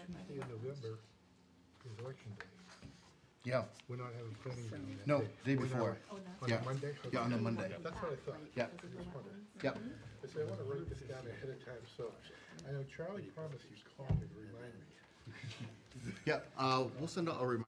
Tuesday in November is election day. Yeah, We're not having planning on that no, day. day We're not- before. On Yeah. a Monday? Yeah, on a Okay. Monday. That's what I thought. Yeah. I just wondered. Yep. I said, I want to write this down ahead of time, so I know Charlie promised he'd call me to remind me. Yeah, we'll send out a reminder.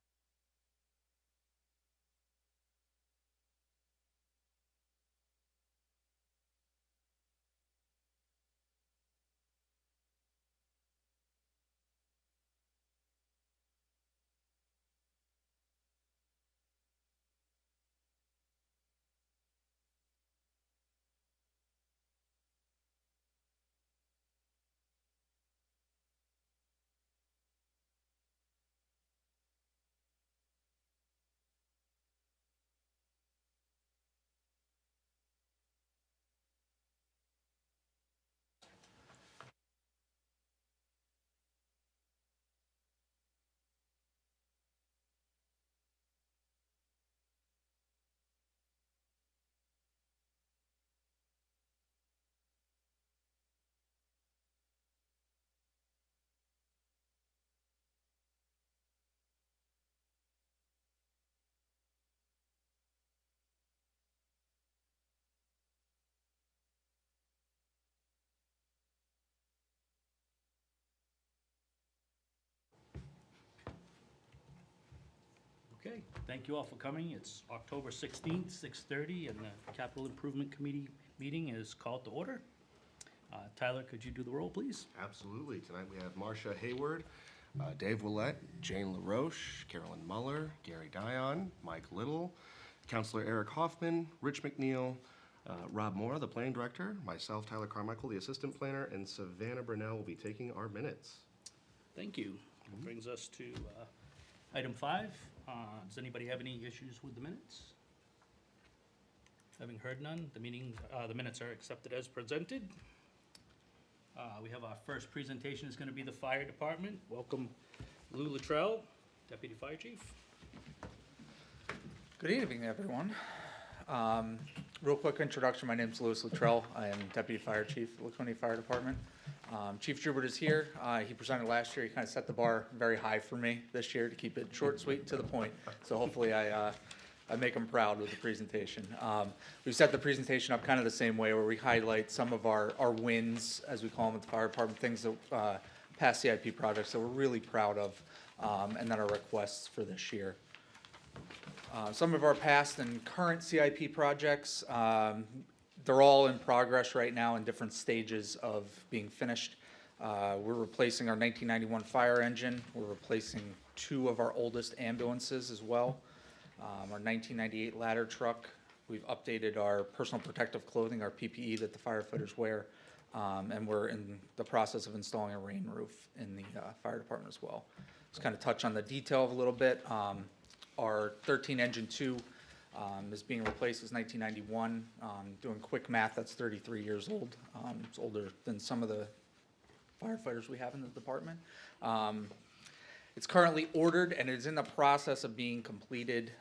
Okay, thank you all for coming. It's October 16th, 6:30, and the Capital Improvement Committee meeting is called to order. Tyler, could you do the roll, please? Absolutely. Tonight we have Marcia Hayward, Dave Willett, Jane LaRoche, Carolyn Muller, Gary Dion, Mike Little, Counselor Eric Hoffman, Rich McNeil, Rob Moore, the planning director, myself, Tyler Carmichael, the assistant planner, and Savannah Burnell will be taking our minutes. Thank you. Brings us to item 5. Does anybody have any issues with the minutes? Having heard none, the minutes are accepted as presented. We have our first presentation is going to be the fire department. Welcome Lou Luttrell, Deputy Fire Chief. Good evening, everyone. Real quick introduction, my name is Louis Luttrell. I am Deputy Fire Chief at Laconia Fire Department. Chief Joubert is here. He presented last year. He kind of set the bar very high for me this year to keep it short, sweet, and to the point. So hopefully I make him proud with the presentation. We've set the presentation up kind of the same way, where we highlight some of our wins, as we call them at the fire department, things that past CIP projects that we're really proud of, and then our requests for this year. Some of our past and current CIP projects, they're all in progress right now in different stages of being finished. We're replacing our 1991 fire engine. We're replacing 2 of our oldest ambulances as well. Our 1998 ladder truck. We've updated our personal protective clothing, our PPE that the firefighters wear. And we're in the process of installing a rain roof in the fire department as well. Just kind of touch on the detail of a little bit. Our 13 engine 2 is being replaced as 1991. Doing quick math, that's 33 years old. It's older than some of the firefighters we have in the department. It's currently ordered and it's in the process of being completed.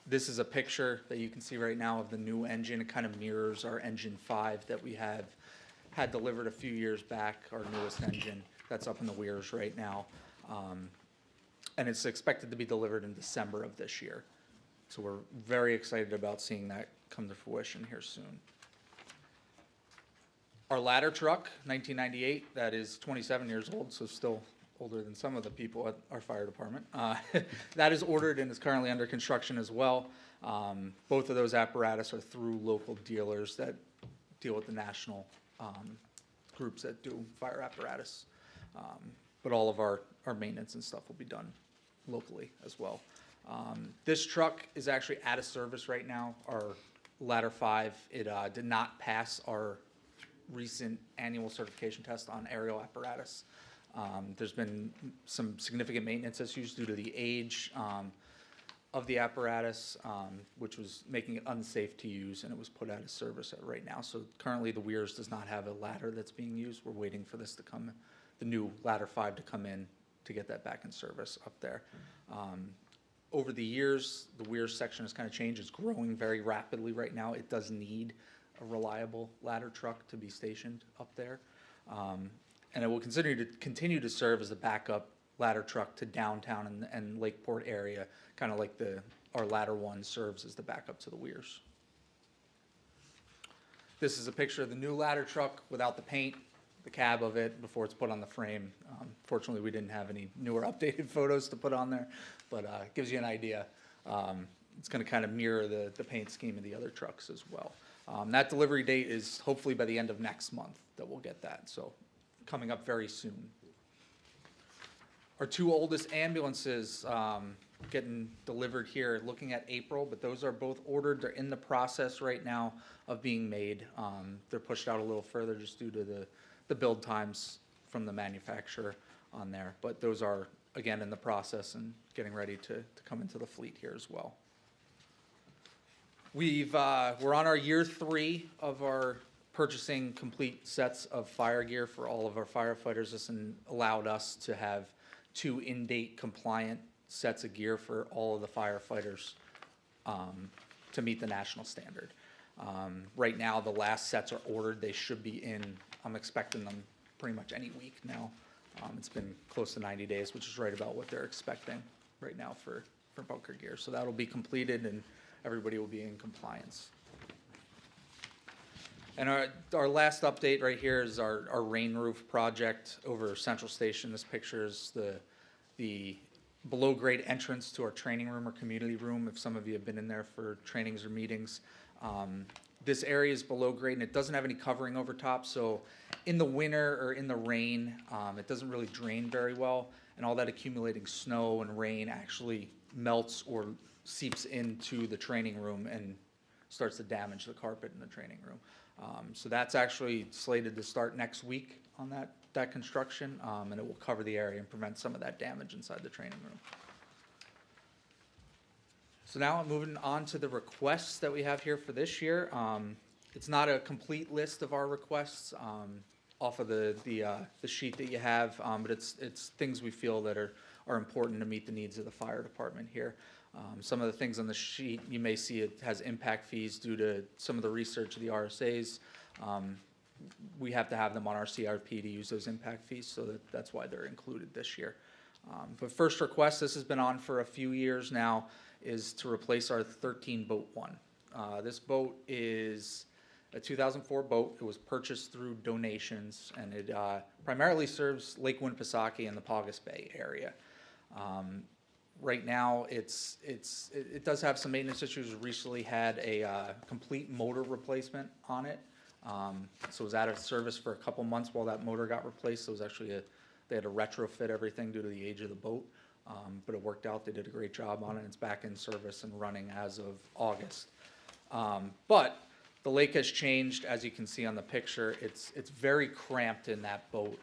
This is a picture that you can see right now of the new engine. It kind of mirrors our engine 5 that we had delivered a few years back, our newest engine that's up in the weirs right now. And it's expected to be delivered in December of this year. So we're very excited about seeing that come to fruition here soon. Our ladder truck, 1998, that is 27 years old, so still older than some of the people at our fire department. That is ordered and is currently under construction as well. Both of those apparatus are through local dealers that deal with the national groups that do fire apparatus. But all of our maintenance and stuff will be done locally as well. This truck is actually out of service right now. Our ladder 5, it did not pass our recent annual certification test on aerial apparatus. There's been some significant maintenance issues due to the age of the apparatus, which was making it unsafe to use, and it was put out of service right now. So currently the Weirs does not have a ladder that's being used. We're waiting for this to come, the new ladder 5 to come in to get that back in service up there. Over the years, the Weirs section has kind of changed. It's growing very rapidly right now. It does need a reliable ladder truck to be stationed up there. and it will continue to serve as a backup ladder truck to downtown and Lakeport area, kind of like our ladder one serves as the backup to the Weirs. This is a picture of the new ladder truck without the paint, the cab of it before it's put on the frame. Fortunately, we didn't have any newer updated photos to put on there, but it gives you an idea. It's going to kind of mirror the paint scheme of the other trucks as well. That delivery date is hopefully by the end of next month that we'll get that, so coming up very soon. Our two oldest ambulances getting delivered here, looking at April, but those are both ordered. They're in the process right now of being made. They're pushed out a little further just due to the build times from the manufacturer on there. But those are, again, in the process and getting ready to come into the fleet here as well. We're on our year 3 of our purchasing complete sets of fire gear for all of our firefighters. This allowed us to have 2 in-date compliant sets of gear for all of the firefighters to meet the national standard. Right now, the last sets are ordered. They should be in, I'm expecting them pretty much any week now. It's been close to 90 days, which is right about what they're expecting right now for bunker gear. So that'll be completed and everybody will be in compliance. And our last update right here is our rain roof project over Central Station. This picture is the below grade entrance to our training room or community room, if some of you have been in there for trainings or meetings. This area is below grade and it doesn't have any covering over top, so in the winter or in the rain, it doesn't really drain very well, and all that accumulating snow and rain actually melts or seeps into the training room and starts to damage the carpet in the training room. So that's actually slated to start next week on that construction, and it will cover the area and prevent some of that damage inside the training room. So now moving on to the requests that we have here for this year. It's not a complete list of our requests off of the sheet that you have, but it's things we feel that are important to meet the needs of the fire department here. Some of the things on the sheet, you may see it has impact fees due to some of the research of the RSAs. We have to have them on our CRP to use those impact fees, so that's why they're included this year. But first request, this has been on for a few years now, is to replace our 13 Boat 1. This boat is a 2004 boat. It was purchased through donations, and it primarily serves Lake Winnipesaukee and the Paugus Bay area. Right now, it does have some maintenance issues. We recently had a complete motor replacement on it. So it was out of service for a couple months while that motor got replaced. So it was actually they had to retrofit everything due to the age of the boat. But it worked out. They did a great job on it. It's back in service and running as of August. But the lake has changed, as you can see on the picture. It's very cramped in that boat.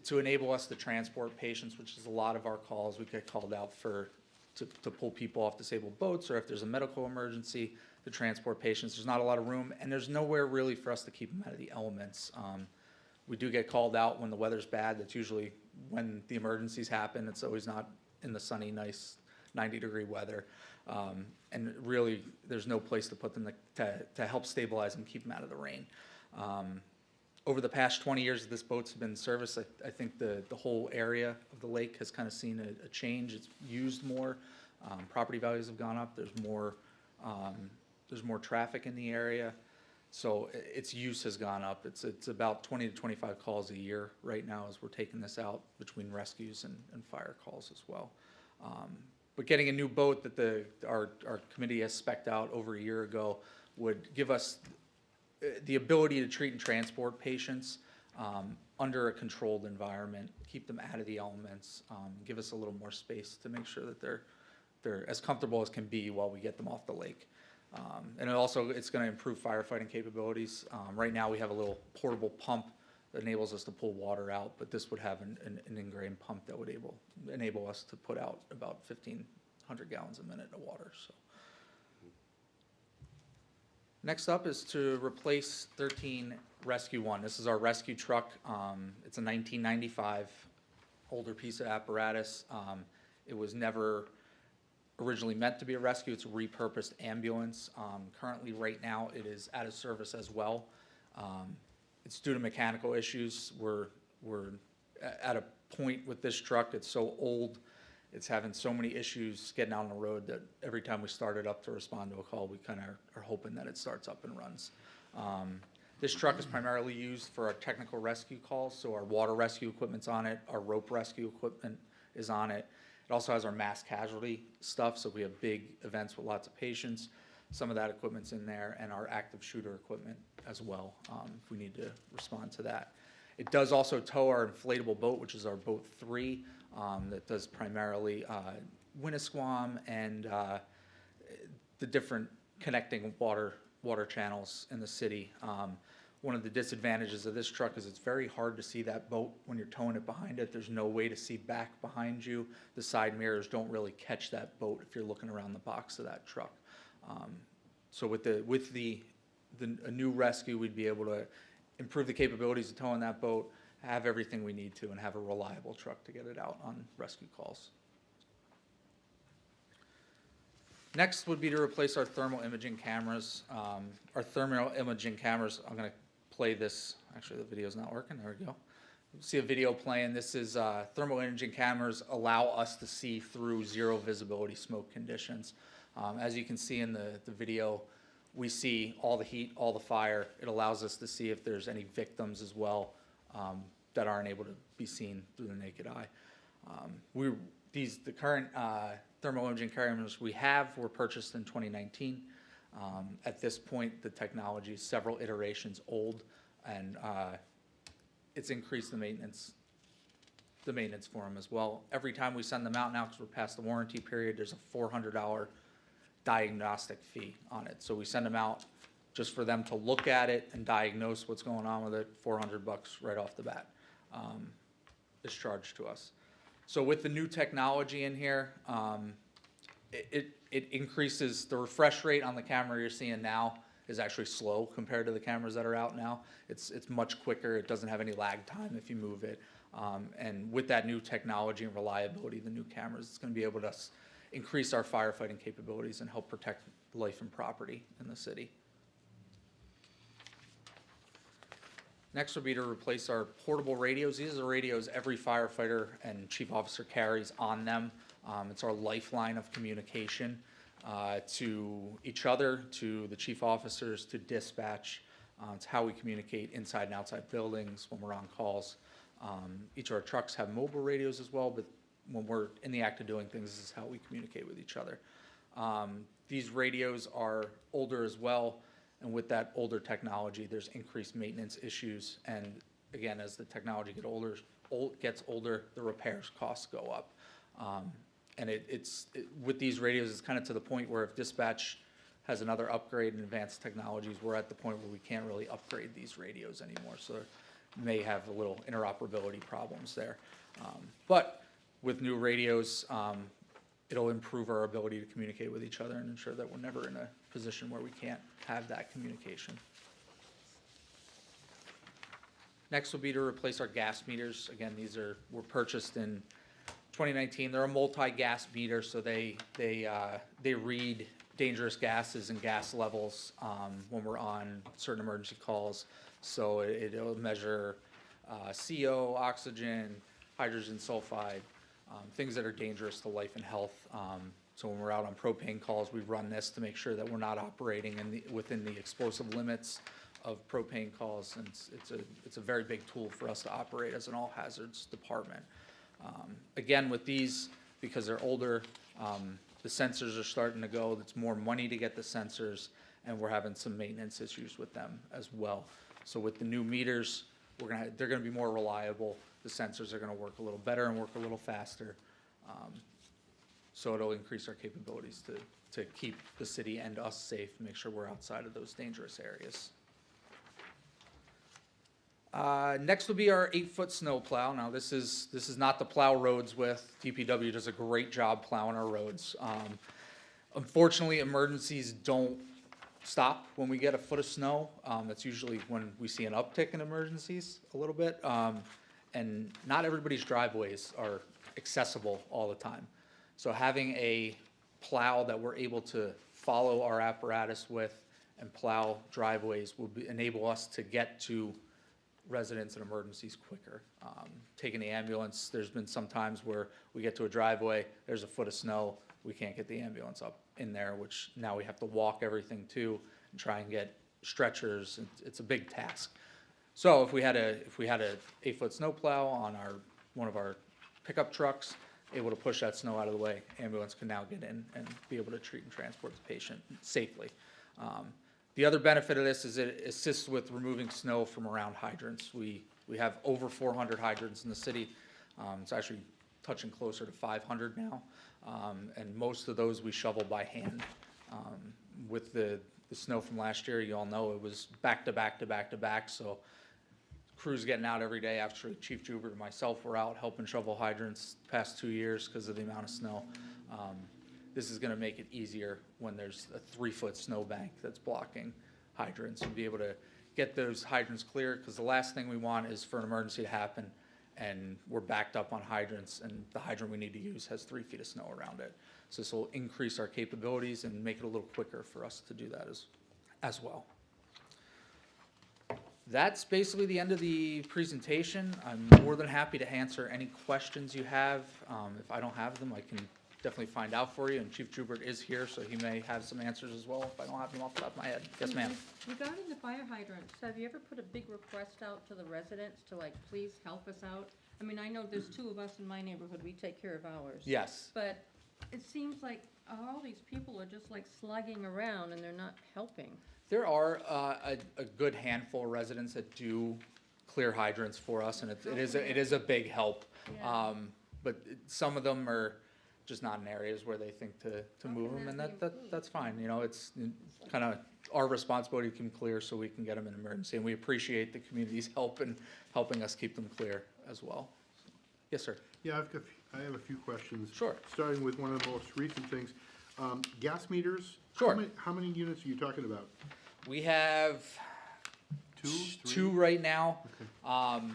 To enable us to transport patients, which is a lot of our calls, we get called out to pull people off disabled boats, or if there's a medical emergency, to transport patients. There's not a lot of room, and there's nowhere really for us to keep them out of the elements. We do get called out when the weather's bad. That's usually when the emergencies happen. It's always not in the sunny, nice 90-degree weather. And really, there's no place to put them to help stabilize and keep them out of the rain. Over the past 20 years that this boat's been in service, I think the whole area of the lake has kind of seen a change. It's used more. Property values have gone up. There's more traffic in the area. So its use has gone up. It's about 20 to 25 calls a year right now as we're taking this out between rescues and fire calls as well. But getting a new boat that our committee has spec'd out over a year ago would give us the ability to treat and transport patients under a controlled environment, keep them out of the elements, give us a little more space to make sure that they're as comfortable as can be while we get them off the lake. And it's going to improve firefighting capabilities. Right now we have a little portable pump that enables us to pull water out, but this would have an ingrained pump that would enable us to put out about 1,500 gallons a minute of water. So. Next up is to replace 13 Rescue 1. This is our rescue truck. It's a 1995 older piece of apparatus. It was never originally meant to be a rescue. It's a repurposed ambulance. Currently, right now, it is out of service as well. It's due to mechanical issues. We're at a point with this truck, it's so old, it's having so many issues getting out on the road that every time we start it up to respond to a call, we kind of are hoping that it starts up and runs. This truck is primarily used for our technical rescue calls, so our water rescue equipment's on it, our rope rescue equipment is on it. It also has our mass casualty stuff, so we have big events with lots of patients. Some of that equipment's in there, and our active shooter equipment as well, if we need to respond to that. It does also tow our inflatable boat, which is our Boat 3, that does primarily Winnisquam and the different connecting water channels in the city. One of the disadvantages of this truck is it's very hard to see that boat when you're towing it behind it. There's no way to see back behind you. The side mirrors don't really catch that boat if you're looking around the box of that truck. So with a new rescue, we'd be able to improve the capabilities of towing that boat, have everything we need to, and have a reliable truck to get it out on rescue calls. Next would be to replace our thermal imaging cameras. Our thermal imaging cameras, I'm going to play this. Actually, the video's not working. There we go. See a video playing. This is thermal imaging cameras allow us to see through zero visibility smoke conditions. As you can see in the video, we see all the heat, all the fire. It allows us to see if there's any victims as well that aren't able to be seen through the naked eye. The current thermal imaging cameras we have were purchased in 2019. At this point, the technology is several iterations old, and it's increased the maintenance for them as well. Every time we send them out now, because we're past the warranty period, there's a $400 diagnostic fee on it. So we send them out just for them to look at it and diagnose what's going on with it. $400 right off the bat is charged to us. So with the new technology in here, it increases the refresh rate on the camera you're seeing now is actually slow compared to the cameras that are out now. It's much quicker. It doesn't have any lag time if you move it. And with that new technology and reliability, the new cameras, it's going to be able to increase our firefighting capabilities and help protect life and property in the city. Next would be to replace our portable radios. These are the radios every firefighter and chief officer carries on them. It's our lifeline of communication to each other, to the chief officers, to dispatch. It's how we communicate inside and outside buildings when we're on calls. Each of our trucks have mobile radios as well, but when we're in the act of doing things, this is how we communicate with each other. These radios are older as well, and with that older technology, there's increased maintenance issues. And again, as the technology gets older, the repairs costs go up. And with these radios, it's kind of to the point where if dispatch has another upgrade in advanced technologies, we're at the point where we can't really upgrade these radios anymore. So there may have a little interoperability problems there. But with new radios, it'll improve our ability to communicate with each other and ensure that we're never in a position where we can't have that communication. Next will be to replace our gas meters. Again, were purchased in 2019. They're a multi-gas meter, so they read dangerous gases and gas levels when we're on certain emergency calls. So it'll measure CO, oxygen, hydrogen sulfide, things that are dangerous to life and health. So when we're out on propane calls, we run this to make sure that we're not operating within the explosive limits of propane calls. And it's a very big tool for us to operate as an all hazards department. Again, with these, because they're older, the sensors are starting to go. It's more money to get the sensors, and we're having some maintenance issues with them as well. So with the new meters, they're going to be more reliable. The sensors are going to work a little better and work a little faster. So it'll increase our capabilities to keep the city and us safe, and make sure we're outside of those dangerous areas. Next will be our 8-foot snow plow. Now this is not to plow roads with. DPW does a great job plowing our roads. Unfortunately, emergencies don't stop when we get a foot of snow. That's usually when we see an uptick in emergencies a little bit. And not everybody's driveways are accessible all the time. So having a plow that we're able to follow our apparatus with and plow driveways will enable us to get to residents and emergencies quicker. Taking the ambulance, there's been some times where we get to a driveway, there's a foot of snow, we can't get the ambulance up in there, which now we have to walk everything to and try and get stretchers. It's a big task. So if we had a 8-foot snowplow on one of our pickup trucks, able to push that snow out of the way, ambulance can now get in and be able to treat and transport the patient safely. The other benefit of this is it assists with removing snow from around hydrants. We have over 400 hydrants in the city. It's actually touching closer to 500 now. And most of those we shovel by hand. With the snow from last year, you all know it was back to back to back to back. So crews getting out every day. Actually, Chief Joubert and myself were out helping shovel hydrants the past 2 years because of the amount of snow. This is gonna make it easier when there's a 3-foot snowbank that's blocking hydrants and be able to get those hydrants clear, because the last thing we want is for an emergency to happen and we're backed up on hydrants and the hydrant we need to use has 3 feet of snow around it. So this will increase our capabilities and make it a little quicker for us to do that as well. That's basically the end of the presentation. I'm more than happy to answer any questions you have. If I don't have them, I can definitely find out for you, and Chief Joubert is here, so he may have some answers as well if I don't have them off the top of my head. Yes, ma'am. Regarding the fire hydrants, have you ever put a big request out to the residents to like, please help us out? I mean, I know there's 2 of us in my neighborhood, we take care of ours. Yes. But it seems like all these people are just like slugging around and they're not helping. There are a good handful of residents that do clear hydrants for us, and it is a big help. Yeah. But some of them are just not in areas where they think to move them, and that's fine. You know, it's kind of our responsibility to keep them clear so we can get them in emergency, and we appreciate the community's help in helping us keep them clear as well. Yes, sir. Yeah, I have a few questions. Sure. Starting with one of the most recent things, gas meters. Sure. How many units are you talking about? We have 2, 3? 2 right now. Okay.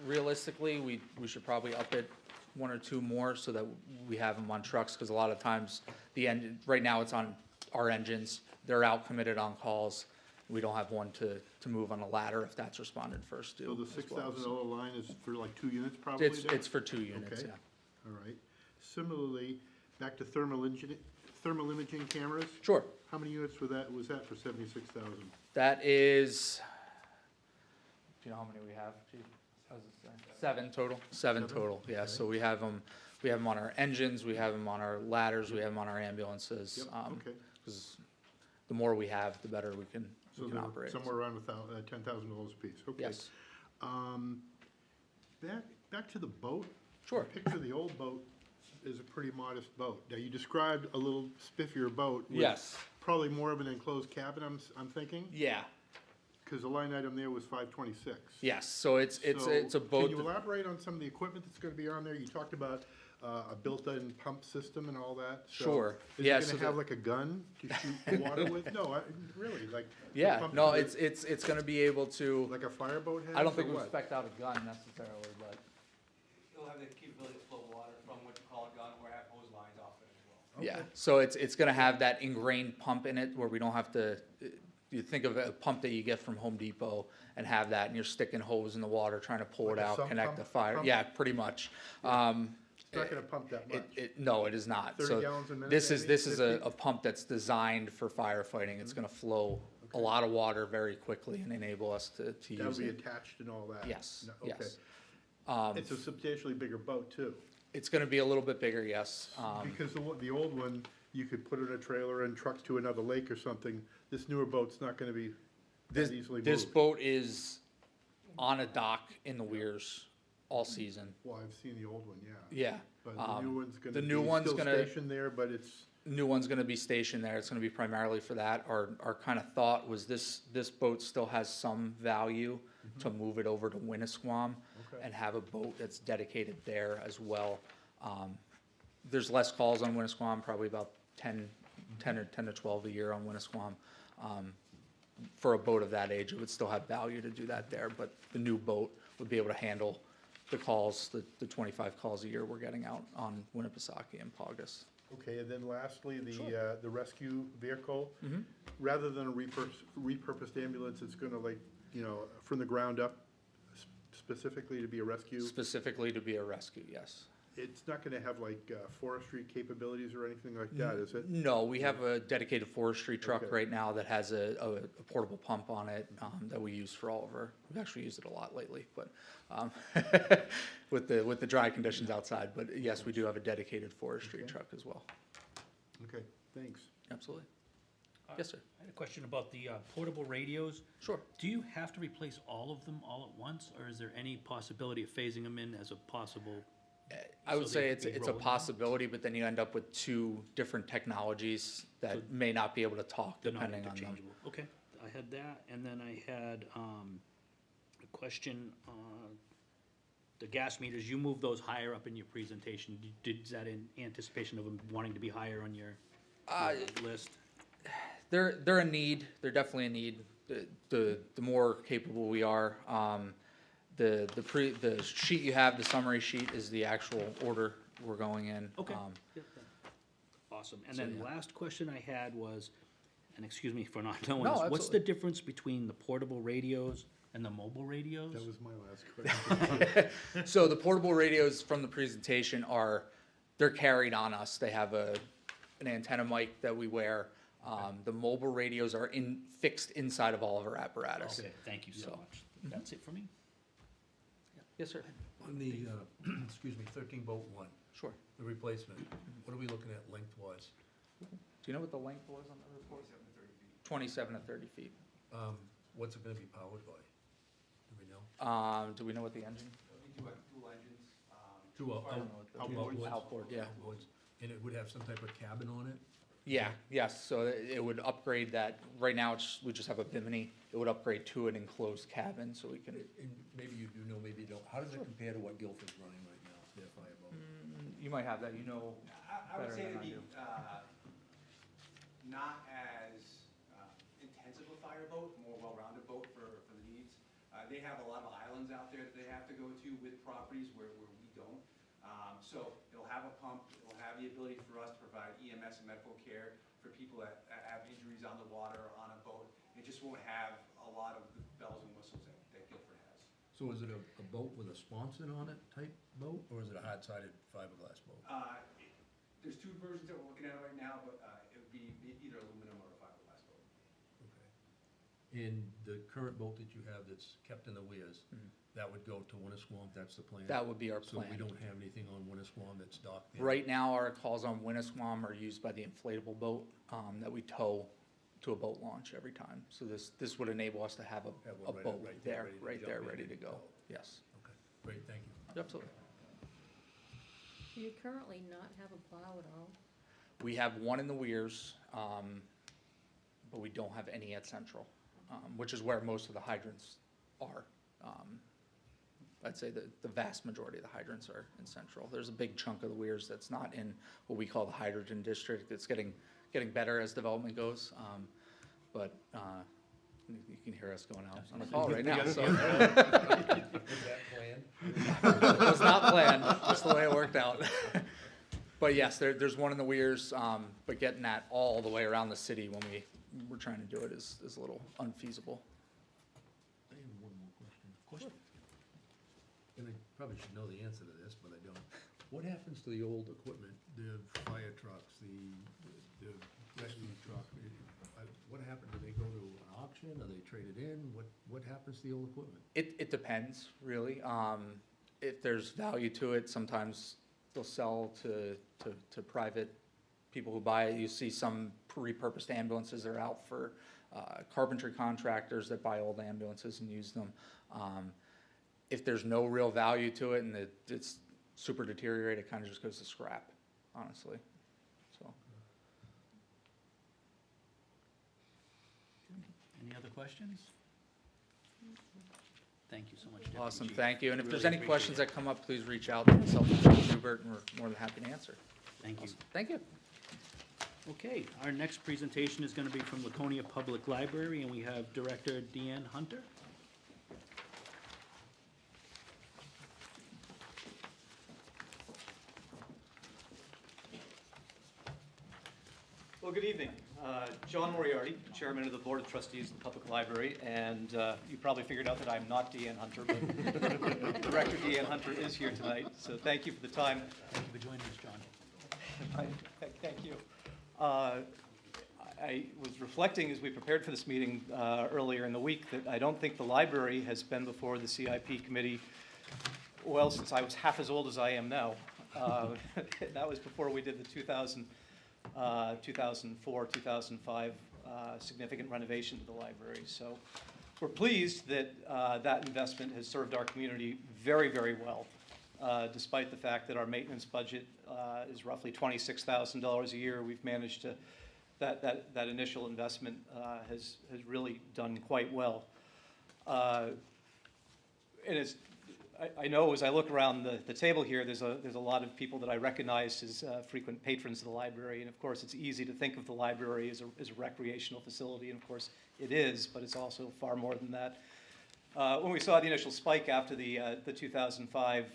Realistically, we should probably up it 1 or 2 more so that we have them on trucks, because a lot of times right now it's on our engines. They're out committed on calls. We don't have one to move on a ladder if that's responded first to. So the as well. $6,000 line is for like 2 units probably then? It's for 2 units, Okay. yeah. All right. Similarly, back to thermal imaging cameras. Sure. How many units was that for 76,000? That is, do you know how many we have, Chief? How does it say? 7 total. 7 total, yeah. Okay. So we have them on our engines, we have them on our ladders, we have them on our ambulances. Yep, okay. Because the more we have, the better we can So they're operate. somewhere around $10,000 a piece, okay. Yes, Back to the boat. Sure. The picture of the old boat is a pretty modest boat. Now, you described a little spiffier boat. with yes, Probably more of an enclosed cabin, I'm thinking, yeah, because the line item there was 526. yes. So it's So, a boat. Can you elaborate on some of the equipment that's gonna be on there? You talked about a built-in pump system and all that. So Sure. Is Yeah, it so gonna have like a gun to shoot water with? No, really, like. the Yeah, pump- no, it's gonna be able to, Like a fireboat has? I don't think or we've what? spec'd out a gun necessarily, but, It'll have the capability to flow water from what you call a gun or have hose lines off it as well. yeah. Okay. So it's gonna have that ingrained pump in it where we don't have to, you think of a pump that you get from Home Depot and have that, and you're sticking hose in the water, trying to pull Like it a out, sump connect the pump- fire. pump? Yeah, pretty much. It's not gonna pump that much. No, it is not. 30 So gallons a minute, this is maybe? a pump that's designed for firefighting. It's gonna flow a lot of water very quickly and enable us to That'll use be it. attached and all that? Yes, No, okay. yes. It's a substantially bigger boat too, It's gonna be a little bit bigger, yes. because the old one, you could put in a trailer and truck to another lake or something. This newer boat's not gonna be that easily moved. This boat is on a dock in the weirs all season. Well, I've seen the old one, yeah. Yeah. But the new one's gonna the be new one's still gonna- stationed there, but it's, New one's gonna be stationed there. It's gonna be primarily for that. Our kind of thought was this boat still has some value to move it over to Winnisquam Okay. and have a boat that's dedicated there as well. There's less calls on Winnisquam, probably about 10 to 12 a year on Winnisquam. For a boat of that age, it would still have value to do that there, but the new boat would be able to handle the calls, the 25 calls a year we're getting out on Winnipesaukee and Paugus. okay, and then lastly, the rescue vehicle. Mm-hmm. Rather than a repurposed ambulance, it's gonna like you know, from the ground up, specifically to be a rescue? Specifically to be a rescue, yes. It's not gonna have like forestry capabilities or anything like that, is it? No, we have a dedicated forestry truck Okay. right now that has a portable pump on it, that we use for all of our, we've actually used it a lot lately, but, with the dry conditions outside, but yes, we do have a dedicated forestry Okay. truck as well, Okay, thanks. absolutely. Yes, sir, I had a question about the portable radios. sure. Do you have to replace all of them all at once, or is there any possibility of phasing them in as a possible? I would So say they it's, could be it's a rolling? possibility, but then you end up with two different technologies that may not be able to talk They're not depending on them. interchangeable. Okay, I had that, and then I had a question, the gas meters, you moved those higher up in your presentation. Is that in anticipation of them wanting to be higher on your list? They're a need, they're definitely a need. The more capable we are, the sheet you have, the summary sheet is the actual order we're going in. Okay. Yep, awesome. And then last question I had was, and excuse me for not knowing No, this, what's the absolutely. difference between the portable radios and the mobile radios? That was my last question. So the portable radios from the presentation they're carried on us. They have an antenna mic that we wear. The mobile radios are fixed inside of all of our apparatus. Okay, thank you so So- much. That's it for me. Yes, sir. On the, excuse me, 13 boat one, Sure. the replacement, what are we looking at lengthwise? Do you know what the length was on the report? 27 to 30 feet. What's it gonna be powered by? Do we know? Do we know what the engine? We do have dual engines. Two I don't know what the- outboards? Outboard, yeah. Outboards. And it would have some type of cabin on it? Yeah, yes, so it would upgrade that. Right now, we just have a bimini. It would upgrade to an enclosed cabin so we can, And maybe you do know, maybe you don't. How does it compare to what Guilford's running right now, their fireboat? you might have that, you know. I would Better say than it'd I be, do. not as intensive a fireboat, more well-rounded boat for the needs. They have a lot of islands out there that they have to go to with properties where we don't. So it'll have a pump, it'll have the ability for us to provide EMS and medical care for people that have injuries on the water or on a boat. It just won't have a lot of the bells and whistles that Guilford has. So is it a boat with a sponson on it type boat, or is it a hard-sided fiberglass boat? There's two versions that we're looking at right now, but it would be either aluminum or a fiberglass boat. Okay. And the current boat that you have that's kept in the weirs, that would go to Winnisquam, that's the plan? That would be our So plan. we don't have anything on Winnisquam that's docked there? Right now, our calls on Winnisquam are used by the inflatable boat that we tow to a boat launch every time. So this would enable us to have Have a one boat right there, there, ready to right jump there, in ready and to go. tow. Yes, Okay, great, thank you. absolutely. Do you currently not have a plow at all? We have one in the weirs, but we don't have any at Central, which is where most of the hydrants are. I'd say the vast majority of the hydrants are in Central. There's a big chunk of the weirs that's not in what we call the hydrogen district. It's getting better as development goes, but you can hear us going out on the call right now, so. Was that planned? It was not planned, just the way it worked out. But yes, there's one in the weirs, but getting that all the way around the city when we're trying to do it is a little unfeasible. I have one more question. Of course. And I probably should know the answer to this, but I don't. What happens to the old equipment, the fire trucks, the rescue truck? What happened? Do they go to an auction? Are they traded in? What happens to the old equipment? It depends, really. If there's value to it, sometimes they'll sell to private people who buy it. You see some repurposed ambulances that are out for carpentry contractors that buy old ambulances and use them. If there's no real value to it and it's super deteriorated, it kind of just goes to scrap, honestly, so. Any other questions? Thank you so much, Deputy Awesome, Chief. thank you. And if there's Really any questions appreciate that come up, please reach out to myself and John Hubert, and we're more than happy to answer. it. Thank you. Thank you. Okay, our next presentation is gonna be from Laconia Public Library, and we have Director Deanne Hunter. Well, good evening. John Moriarty, Chairman of the Board of Trustees of the Public Library, and you probably figured out that I'm not Deanne Hunter, but Director Deanne Hunter is here tonight, so thank you for the time. Thank you for joining us, John. Thank you. I was reflecting as we prepared for this meeting earlier in the week that I don't think the library has been before the CIP committee, well, since I was half as old as I am now. That was before we did the 2004, 2005 significant renovation to the library. So we're pleased that that investment has served our community very, very well, despite the fact that our maintenance budget is roughly $26,000 a year. We've managed to, that initial investment has really done quite well. And it's, I know as I look around the table here, there's a lot of people that I recognize as frequent patrons of the library, and of course it's easy to think of the library as a recreational facility, and of course it is, but it's also far more than that. When we saw the initial spike after the 2005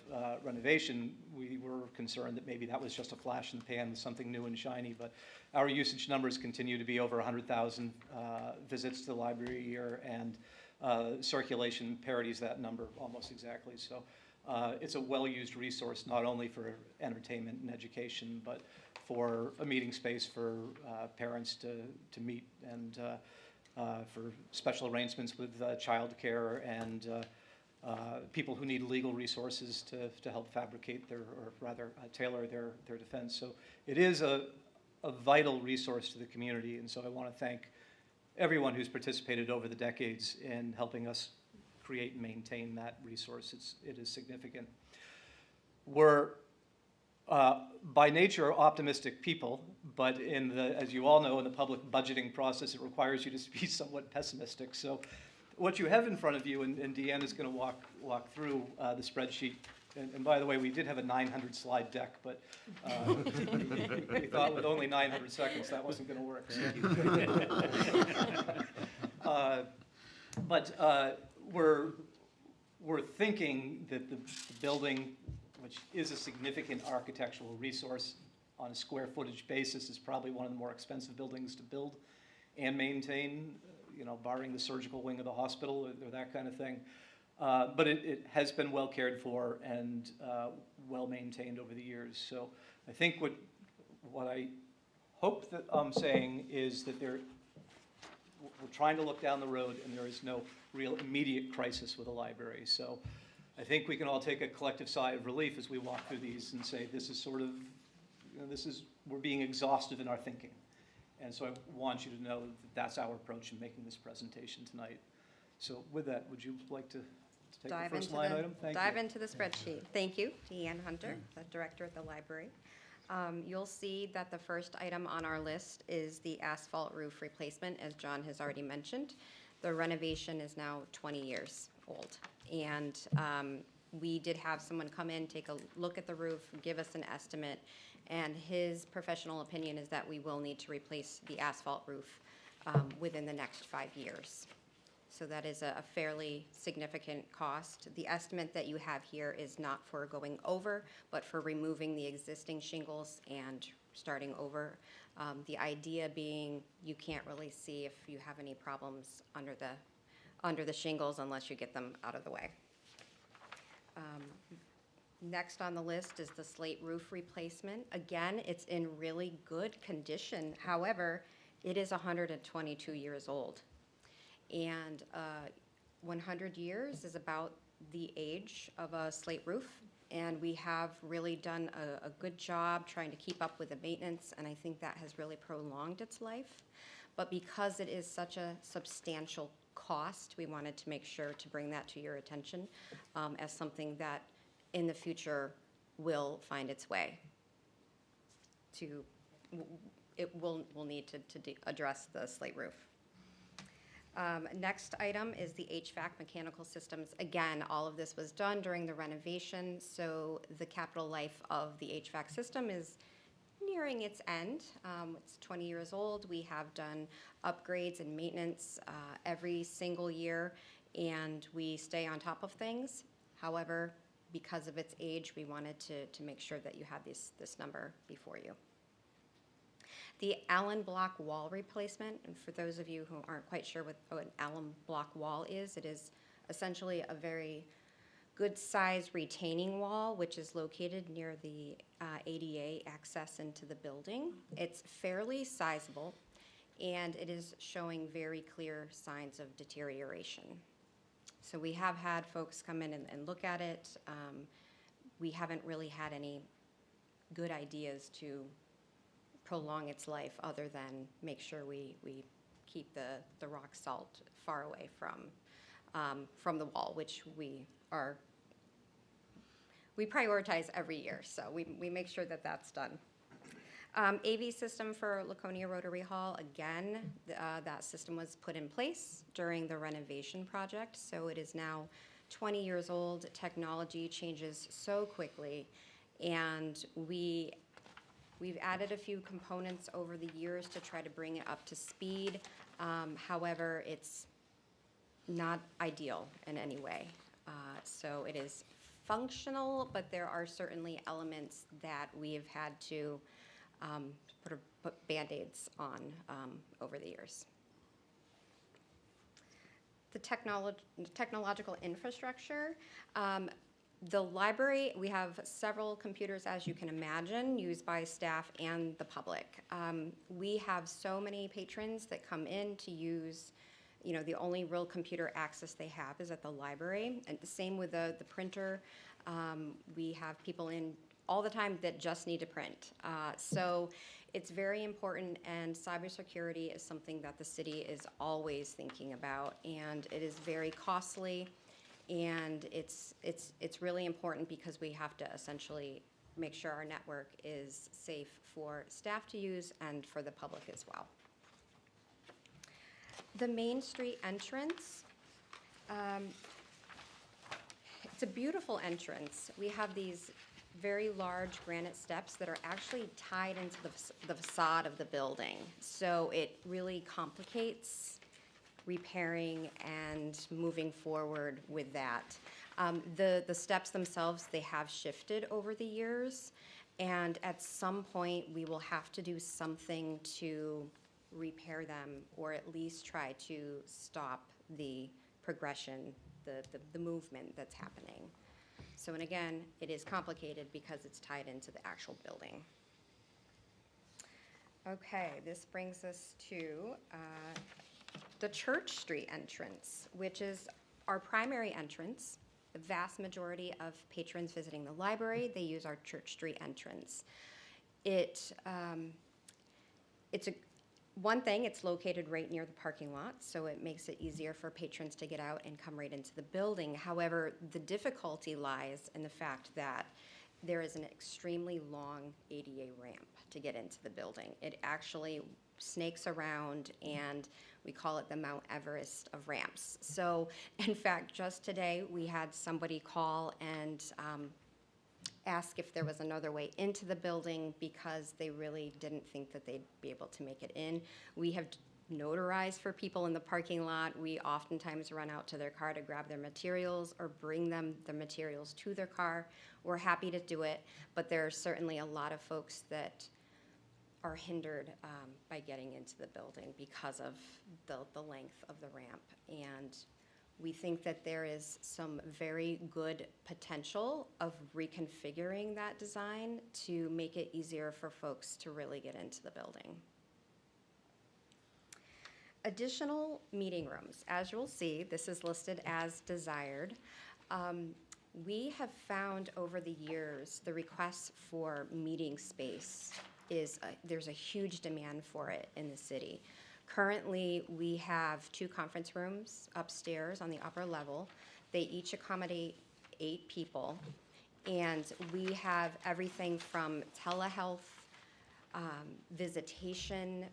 renovation, we were concerned that maybe that was just a flash in the pan, something new and shiny, but our usage numbers continue to be over 100,000 visits to the library a year, and circulation parodies that number almost exactly. So it's a well-used resource, not only for entertainment and education, but for a meeting space for parents to meet, and for special arrangements with childcare and people who need legal resources to help fabricate or rather tailor their defense. So it is a vital resource to the community, and so I want to thank everyone who's participated over the decades in helping us create and maintain that resource. It is significant. We're by nature optimistic people, but as you all know, in the public budgeting process, it requires you to be somewhat pessimistic. So what you have in front of you, and Deanne is going to walk through the spreadsheet. And by the way, we did have a 900 slide deck, but we thought with only 900 seconds that wasn't going to work. But we're thinking that the building, which is a significant architectural resource on a square footage basis, is probably one of the more expensive buildings to build and maintain, barring the surgical wing of the hospital or that kind of thing. But it has been well cared for and well maintained over the years. So I think what I hope that I'm saying is that we're trying to look down the road, and there is no real immediate crisis with the library. So I think we can all take a collective sigh of relief as we walk through these and say this is sort of, we're being exhaustive in our thinking. And so I want you to know that that's our approach in making this presentation tonight. So with that, would you like to take the first line item? Thank you. Dive into the spreadsheet. Thank you, Deanne Hunter, the director at the library. You'll see that the first item on our list is the asphalt roof replacement, as John has already mentioned. The renovation is now 20 years old. And we did have someone come in, take a look at the roof, give us an estimate, and his professional opinion is that we will need to replace the asphalt roof within the next 5 years. So that is a fairly significant cost. The estimate that you have here is not for going over, but for removing the existing shingles and starting over. The idea being you can't really see if you have any problems under the shingles unless you get them out of the way. Next on the list is the slate roof replacement. Again, it's in really good condition. However, it is 122 years old. And 100 years is about the age of a slate roof. And we have really done a good job trying to keep up with the maintenance, and I think that has really prolonged its life. But because it is such a substantial cost, we wanted to make sure to bring that to your attention as something that in the future will find its way to, we'll need to address the slate roof. Next item is the HVAC mechanical systems. Again, all of this was done during the renovation, so the capital life of the HVAC system is nearing its end. It's 20 years old. We have done upgrades and maintenance every single year, and we stay on top of things. However, because of its age, we wanted to make sure that you have this number before you. The Allen block wall replacement, and for those of you who aren't quite sure what an Allen block wall is, it is essentially a very good size retaining wall, which is located near the ADA access into the building. It's fairly sizable, and it is showing very clear signs of deterioration. So we have had folks come in and look at it. We haven't really had any good ideas to prolong its life other than make sure we keep the rock salt far away from the wall, which we prioritize every year, so we make sure that that's done. AV system for Laconia Rotary Hall, again, that system was put in place during the renovation project, so it is now 20 years old. Technology changes so quickly, and we've added a few components over the years to try to bring it up to speed. However, it's not ideal in any way. So it is functional, but there are certainly elements that we have had to put Band-Aids on over the years. The technological infrastructure. The library, we have several computers, as you can imagine, used by staff and the public. We have so many patrons that come in to use, the only real computer access they have is at the library. And the same with the printer. We have people in all the time that just need to print. So it's very important, and cybersecurity is something that the city is always thinking about, and it is very costly. And it's really important because we have to essentially make sure our network is safe for staff to use and for the public as well. The Main Street entrance, it's a beautiful entrance. We have these very large granite steps that are actually tied into the facade of the building. So it really complicates repairing and moving forward with that. The steps themselves, they have shifted over the years, and at some point we will have to do something to repair them, or at least try to stop the progression, the movement that's happening. So, and again, it is complicated because it's tied into the actual building. Okay, this brings us to the Church Street entrance, which is our primary entrance. The vast majority of patrons visiting the library, they use our Church Street entrance. It's located right near the parking lot, so it makes it easier for patrons to get out and come right into the building. However, the difficulty lies in the fact that there is an extremely long ADA ramp to get into the building. It actually snakes around, and we call it the Mount Everest of ramps. So, in fact, just today, we had somebody call and ask if there was another way into the building because they really didn't think that they'd be able to make it in. We have notarized for people in the parking lot. We oftentimes run out to their car to grab their materials or bring them the materials to their car. We're happy to do it, but there are certainly a lot of folks that are hindered by getting into the building because of the length of the ramp. And we think that there is some very good potential of reconfiguring that design to make it easier for folks to really get into the building. Additional meeting rooms. As you'll see, this is listed as desired. We have found over the years the requests for meeting space there's a huge demand for it in the city. Currently, we have 2 conference rooms upstairs on the upper level. They each accommodate 8 people, and we have everything from telehealth, visitation,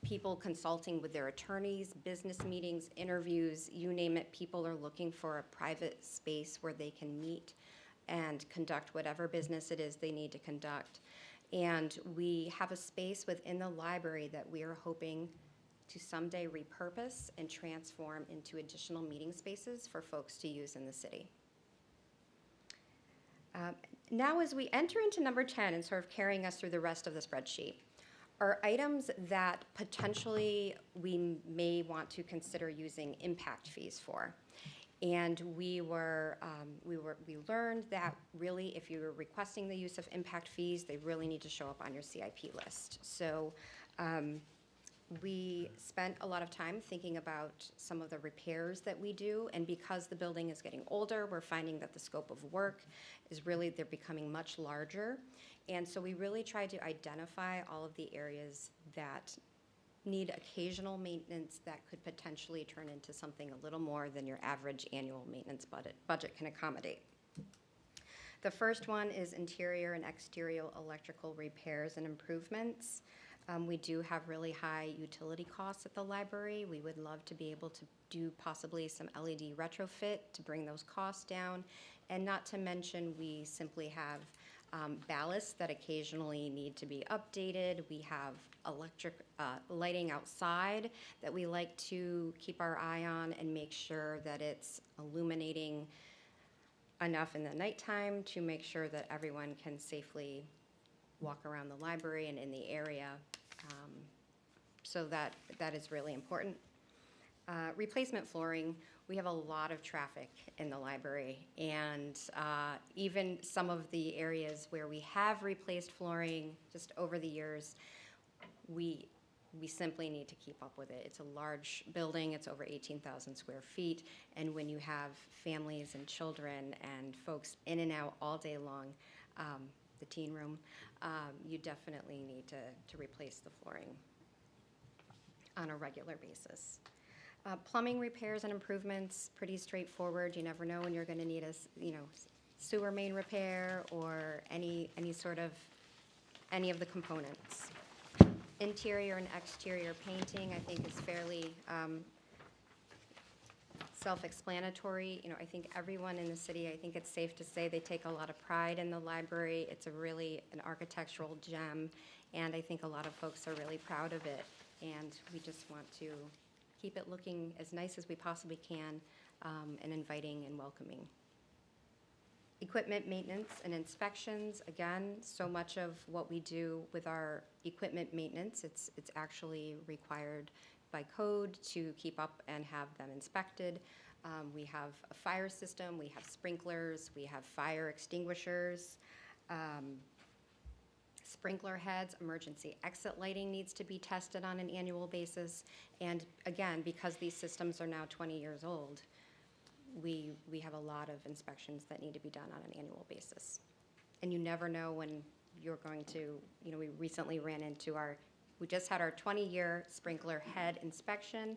people consulting with their attorneys, business meetings, interviews, you name it. People are looking for a private space where they can meet and conduct whatever business it is they need to conduct. And we have a space within the library that we are hoping to someday repurpose and transform into additional meeting spaces for folks to use in the city. Now, as we enter into number 10 and sort of carrying us through the rest of the spreadsheet, are items that potentially we may want to consider using impact fees for. And we learned that really, if you're requesting the use of impact fees, they really need to show up on your CIP list. So we spent a lot of time thinking about some of the repairs that we do, and because the building is getting older, we're finding that the scope of work is really, they're becoming much larger. And so we really tried to identify all of the areas that need occasional maintenance that could potentially turn into something a little more than your average annual maintenance budget can accommodate. The first one is interior and exterior electrical repairs and improvements. We do have really high utility costs at the library. We would love to be able to do possibly some LED retrofit to bring those costs down. And not to mention, we simply have ballasts that occasionally need to be updated. We have electric lighting outside that we like to keep our eye on and make sure that it's illuminating enough in the nighttime to make sure that everyone can safely walk around the library and in the area. So that is really important. Replacement flooring, we have a lot of traffic in the library, and even some of the areas where we have replaced flooring just over the years, we simply need to keep up with it. It's a large building, it's over 18,000 square feet, and when you have families and children and folks in and out all day long, the teen room, you definitely need to replace the flooring on a regular basis. Plumbing repairs and improvements, pretty straightforward. You never know when you're going to need a sewer main repair or any of the components. Interior and exterior painting, I think, is fairly self-explanatory. I think everyone in the city, I think it's safe to say they take a lot of pride in the library. It's really an architectural gem, and I think a lot of folks are really proud of it. And we just want to keep it looking as nice as we possibly can, and inviting and welcoming. Equipment maintenance and inspections, again, so much of what we do with our equipment maintenance, it's actually required by code to keep up and have them inspected. We have a fire system, we have sprinklers, we have fire extinguishers, sprinkler heads, emergency exit lighting needs to be tested on an annual basis. And again, because these systems are now 20 years old, we have a lot of inspections that need to be done on an annual basis. And you never know when you're going to, we recently ran into we just had our 20-year sprinkler head inspection.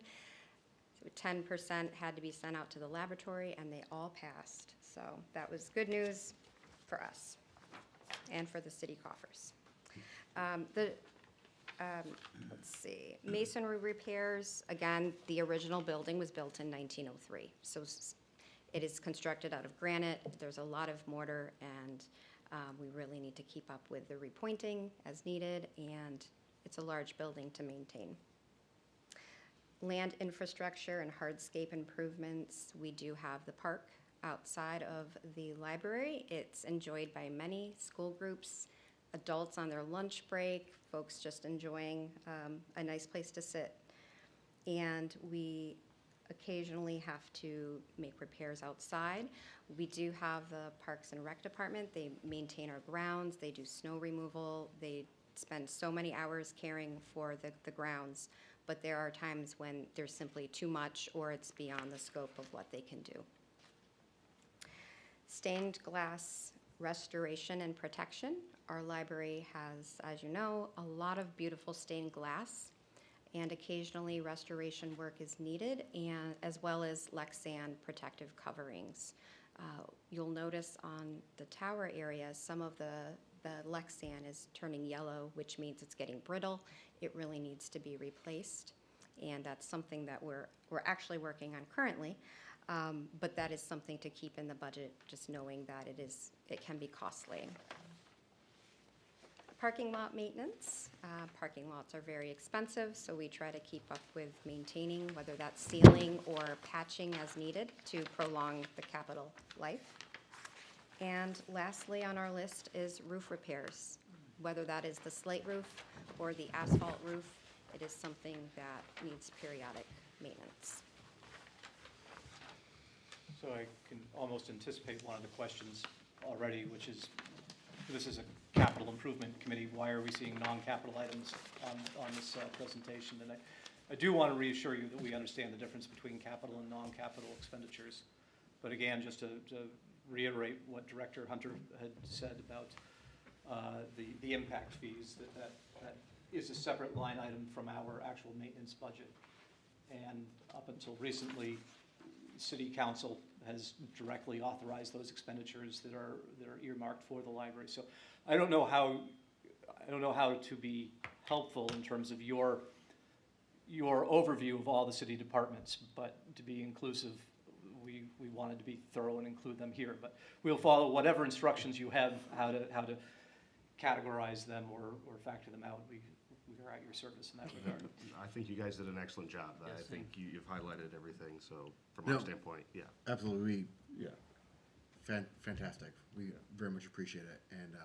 So 10% had to be sent out to the laboratory, and they all passed. So that was good news for us and for the city coffers. Let's see, masonry repairs, again, the original building was built in 1903. So it is constructed out of granite. There's a lot of mortar, and we really need to keep up with the repointing as needed, and it's a large building to maintain. Land infrastructure and hardscape improvements. We do have the park outside of the library. It's enjoyed by many school groups, adults on their lunch break, folks just enjoying a nice place to sit. And we occasionally have to make repairs outside. We do have the Parks and Rec Department. They maintain our grounds. They do snow removal. They spend so many hours caring for the grounds, but there are times when there's simply too much or it's beyond the scope of what they can do. Stained glass restoration and protection. Our library has, as you know, a lot of beautiful stained glass, and occasionally restoration work is needed, and as well as Lexan protective coverings. You'll notice on the tower area, some of the Lexan is turning yellow, which means it's getting brittle. It really needs to be replaced, and that's something that we're actually working on currently. But that is something to keep in the budget, just knowing that it can be costly. Parking lot maintenance. Parking lots are very expensive, so we try to keep up with maintaining, whether that's sealing or patching as needed to prolong the capital life. And lastly on our list is roof repairs. Whether that is the slate roof or the asphalt roof, it is something that needs periodic maintenance. So I can almost anticipate one of the questions already, which is, this is a capital improvement committee, why are we seeing non-capital items on this presentation? And I do want to reassure you that we understand the difference between capital and non-capital expenditures. But again, just to reiterate what Director Hunter had said about the impact fees, that is a separate line item from our actual maintenance budget. And up until recently, City Council has directly authorized those expenditures that are earmarked for the library. So I don't know how to be helpful in terms of your overview of all the city departments, but to be inclusive, we wanted to be thorough and include them here. But we'll follow whatever instructions you have, how to categorize them or factor them out. We are at your service in that regard. I think you guys did an excellent job. I Yes, think you've highlighted everything, so from our No. standpoint, yeah. Absolutely, fantastic. We very much appreciate it. And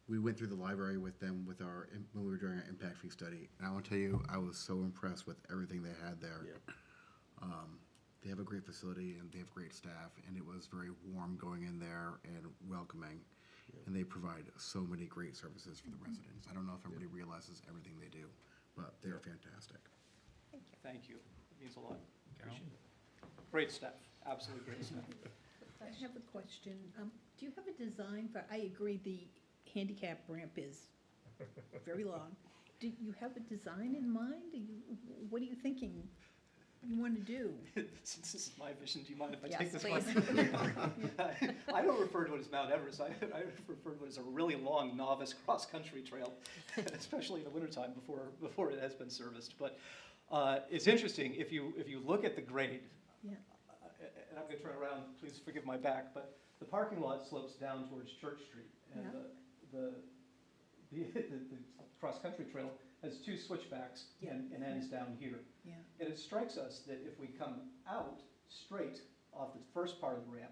we went through the library with them when we were doing our impact fee study. And I want to tell you, I was so impressed with everything they had there. They have a great facility and they have great staff, and it was very warm going in there and welcoming. And they provide so many great services for the residents. I don't know if everybody realizes everything they do, but they're fantastic. Thank you. It means a lot. Appreciate it. Great staff, absolutely great staff. I have a question. Do you have a design for, I agree, the handicap ramp is very long. Do you have a design in mind? What are you thinking you want to do? Since this is my vision, do you mind if I Yes, take this please. one? I don't refer to it as Mount Everest. I refer to it as a really long novice cross-country trail, especially in the wintertime before it has been serviced. But it's interesting, if you look at the grade, Yeah. and I'm going to turn around, please forgive my back, but the parking lot slopes down towards Church Street. And the cross-country trail has two switchbacks Yeah. and ends down here. Yeah. And it strikes us that if we come out straight off the first part of the ramp,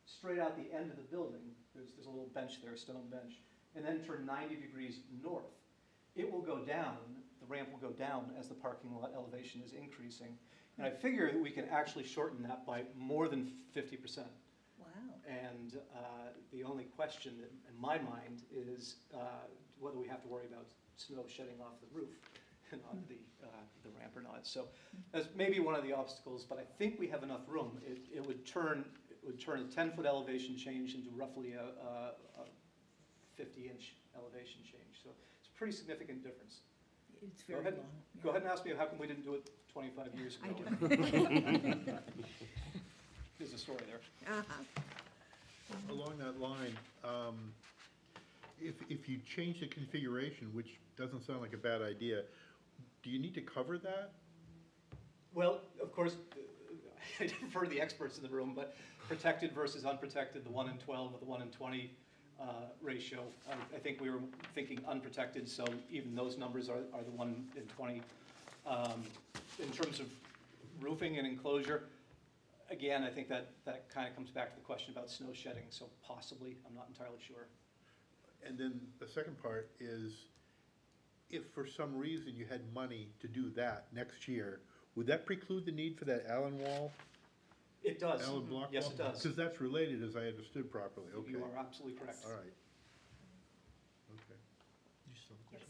straight out the end of the building, there's a little bench there, a stone bench, and then turn 90 degrees north, it will go down, the ramp will go down as the parking lot elevation is increasing. And I figure that we can actually shorten that by more than 50%. Wow. And the only question in my mind is whether we have to worry about snow shedding off the roof and onto the ramp or not. So that's maybe one of the obstacles, but I think we have enough room. It would turn a 10-foot elevation change into roughly a 50-inch elevation change. So it's a pretty significant difference. It's Go very ahead, long. yeah. go ahead and ask me how come we didn't do it 25 years I ago. do. There's a story there. Uh-huh. Along that line, if you change the configuration, which doesn't sound like a bad idea, do you need to cover that? Well, of course, I defer to the experts in the room, but protected versus unprotected, the 1 in 12 or the 1 in 20 ratio. I think we were thinking unprotected, so even those numbers are the 1 in 20. In terms of roofing and enclosure, again, I think that kind of comes back to the question about snow shedding, so possibly, I'm not entirely sure. And then the second part is, if for some reason you had money to do that next year, would that preclude the need for that Allen wall? It does. Allen block Yes, wall? it does. Because that's related, as I understood properly, okay. You are absolutely correct. All right. Okay. Yes,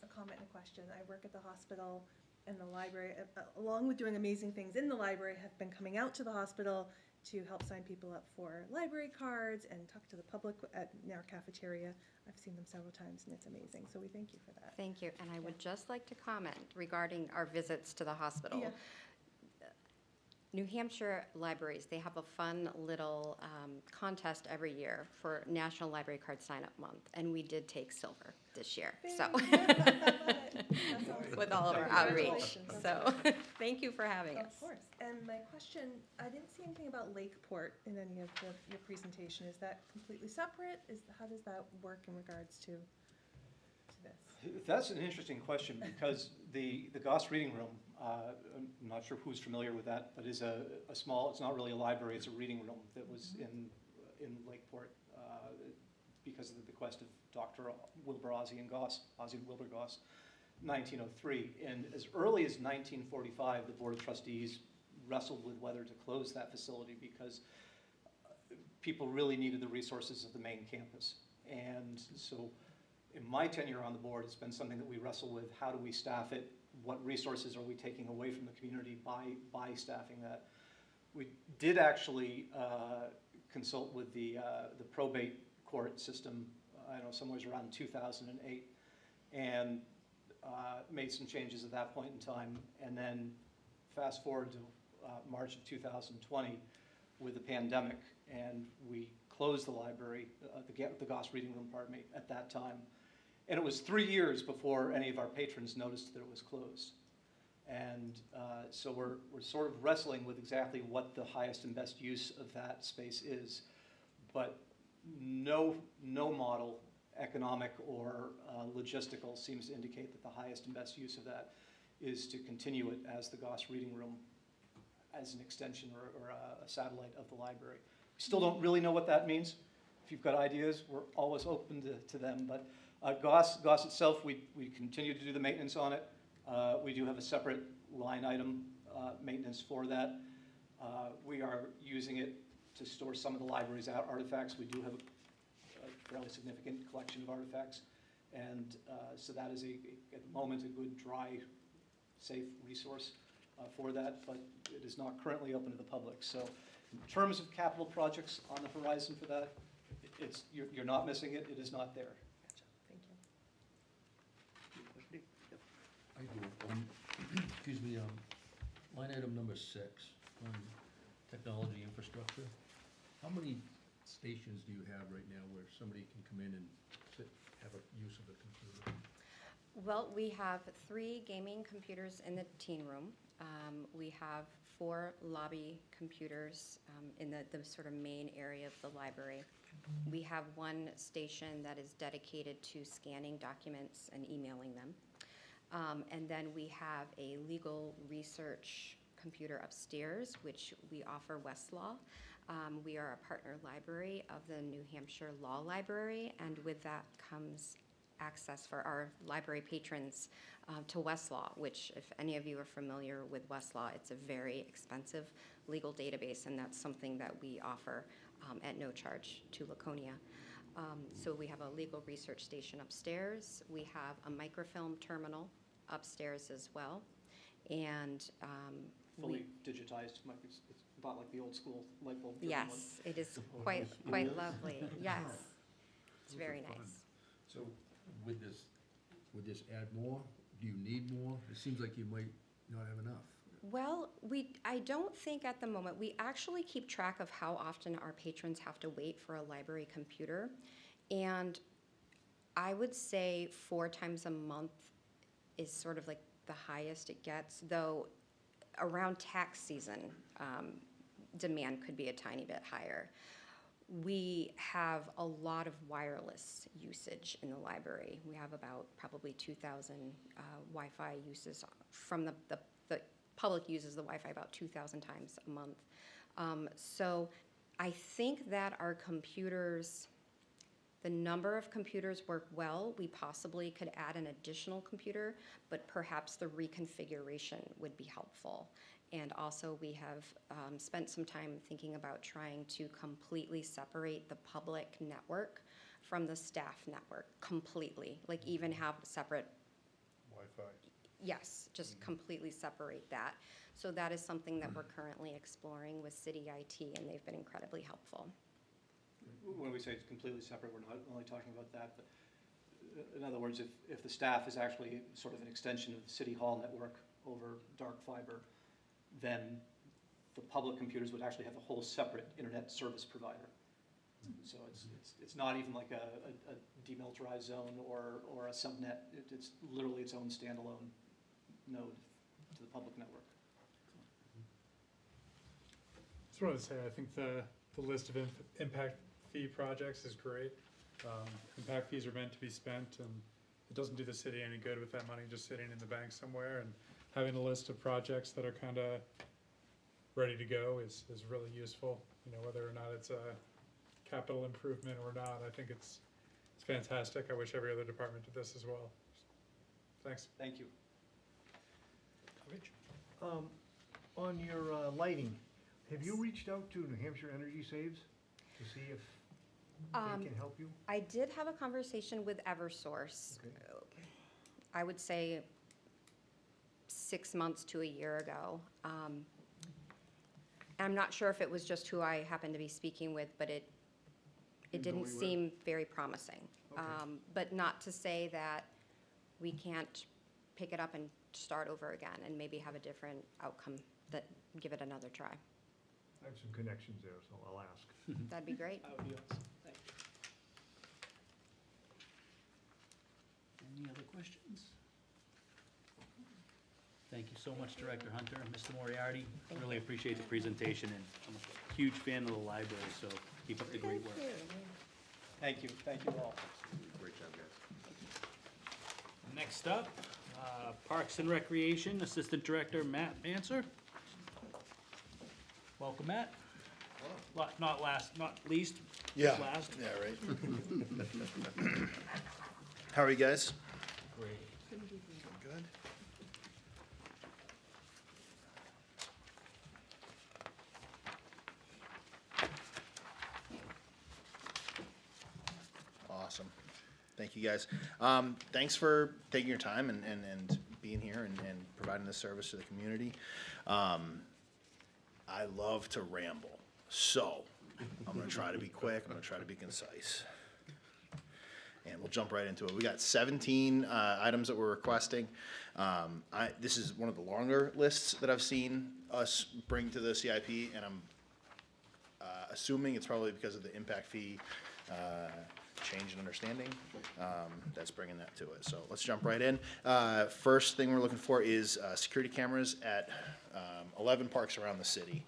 a comment and a question. I work at the hospital and the library, along with doing amazing things in the library, have been coming out to the hospital to help sign people up for library cards and talk to the public in our cafeteria. I've seen them several times and it's amazing, so we thank you for that. Thank you, and I would just like to comment regarding our visits to the hospital. Yeah. New Hampshire libraries, they have a fun little contest every year for National Library Card Sign-Up Month, and we did take silver this year, so. With all of our outreach, Congratulations. so, thank you for having us. Of course. And my question, I didn't see anything about Lakeport in any of your presentation. Is that completely separate? How does that work in regards to this? That's an interesting question, because the Goss Reading Room, I'm not sure who's familiar with that, but is a small, it's not really a library, it's a reading room that was in in Lakeport because of the bequest of Dr. Wilbur Ozzie and Wilbur Goss, 1903. And as early as 1945, the Board of Trustees wrestled with whether to close that facility because people really needed the resources of the main campus. And so in my tenure on the board, it's been something that we wrestle with. How do we staff it? What resources are we taking away from the community by staffing that? We did actually consult with the probate court system, I don't know, somewhere around 2008, and made some changes at that point in time. And then fast forward to March of 2020 with the pandemic, and we closed the library, the Goss Reading Room, pardon me, at that time. And it was 3 years before any of our patrons noticed that it was closed. And so we're sort of wrestling with exactly what the highest and best use of that space is. But no model, economic or logistical, seems to indicate that the highest and best use of that is to continue it as the Goss Reading Room, as an extension or a satellite of the library. We still don't really know what that means. If you've got ideas, we're always open to them. But Goss itself, we continue to do the maintenance on it. We do have a separate line item maintenance for that. We are using it to store some of the library's artifacts. We do have a fairly significant collection of artifacts. And so that is, at the moment, a good, dry, safe resource for that, but it is not currently open to the public. So in terms of capital projects on the horizon for that, you're not missing it. It is not there. Thank you. I do. Excuse me, line item number 6, on technology infrastructure. How many stations do you have right now where somebody can come in and have a use of a computer? Well, we have 3 gaming computers in the teen room. We have 4 lobby computers in the sort of main area of the library. We have 1 station that is dedicated to scanning documents and emailing them. And then we have a legal research computer upstairs, which we offer Westlaw. We are a partner library of the New Hampshire Law Library, and with that comes access for our library patrons to Westlaw, which, if any of you are familiar with Westlaw, it's a very expensive legal database, and that's something that we offer at no charge to Laconia. So we have a legal research station upstairs. We have a microfilm terminal upstairs as well. And Fully digitized, it's about like the old school light bulb. yes, it is quite lovely. Yes, it's very nice. So would this add more? Do you need more? It seems like you might not have enough. Well, I don't think at the moment. We actually keep track of how often our patrons have to wait for a library computer. And I would say 4 times a month is sort of like the highest it gets, though around tax season, demand could be a tiny bit higher. We have a lot of wireless usage in the library. We have about probably 2,000 Wi-Fi uses from the public uses the Wi-Fi about 2,000 times a month. So I think that our computers, the number of computers work well. We possibly could add an additional computer, but perhaps the reconfiguration would be helpful. And also we have spent some time thinking about trying to completely separate the public network from the staff network completely, like even have separate Wi-Fi. yes, just completely separate that. So that is something that we're currently exploring with City IT, and they've been incredibly helpful. When we say it's completely separate, we're not only talking about that, but in other words, if the staff is actually sort of an extension of the City Hall network over dark fiber, then the public computers would actually have a whole separate internet service provider. So it's not even like a demilitarized zone or a subnet. It's literally its own standalone node to the public network. Just wanted to say, I think the list of impact fee projects is great. Impact fees are meant to be spent, and it doesn't do the city any good with that money just sitting in the bank somewhere. And having a list of projects that are kind of ready to go is really useful. You know, whether or not it's a capital improvement or not. I think it's fantastic. I wish every other department did this as well. Thanks. Thank you. Rich? On your lighting, have you reached out to New Hampshire Energy Saves to see if they can help you? I did have a conversation with Eversource. Okay. I would say 6 months to a year ago. I'm not sure if it was just who I happened to be speaking with, but it Didn't go didn't anywhere? seem very promising. Okay. But not to say that we can't pick it up and start over again and maybe have a different outcome, that, give it another try. I have some connections there, so I'll ask. That'd be great. That would be awesome. Thank you. Any other questions? Thank you so much, Director Hunter and Mr. Moriarty. Thank Really you. appreciate the presentation, and I'm a huge fan of the library, so keep up the great work. Thank you. Thank you all. Great job, guys. Next up, Parks and Recreation, Assistant Director Matt Manser. Welcome, Matt. Not least. Yeah. Last. Yeah, right. How are you guys? Great. Good. Awesome. Thank you, guys. Thanks for taking your time and being here and providing this service to the community. I love to ramble, so I'm gonna try to be quick, I'm gonna try to be concise. And we'll jump right into it. We got 17 items that we're requesting. This is one of the longer lists that I've seen us bring to the CIP, and I'm assuming it's probably because of the impact fee change in understanding that's bringing that to it. So let's jump right in. First thing we're looking for is security cameras at 11 parks around the city.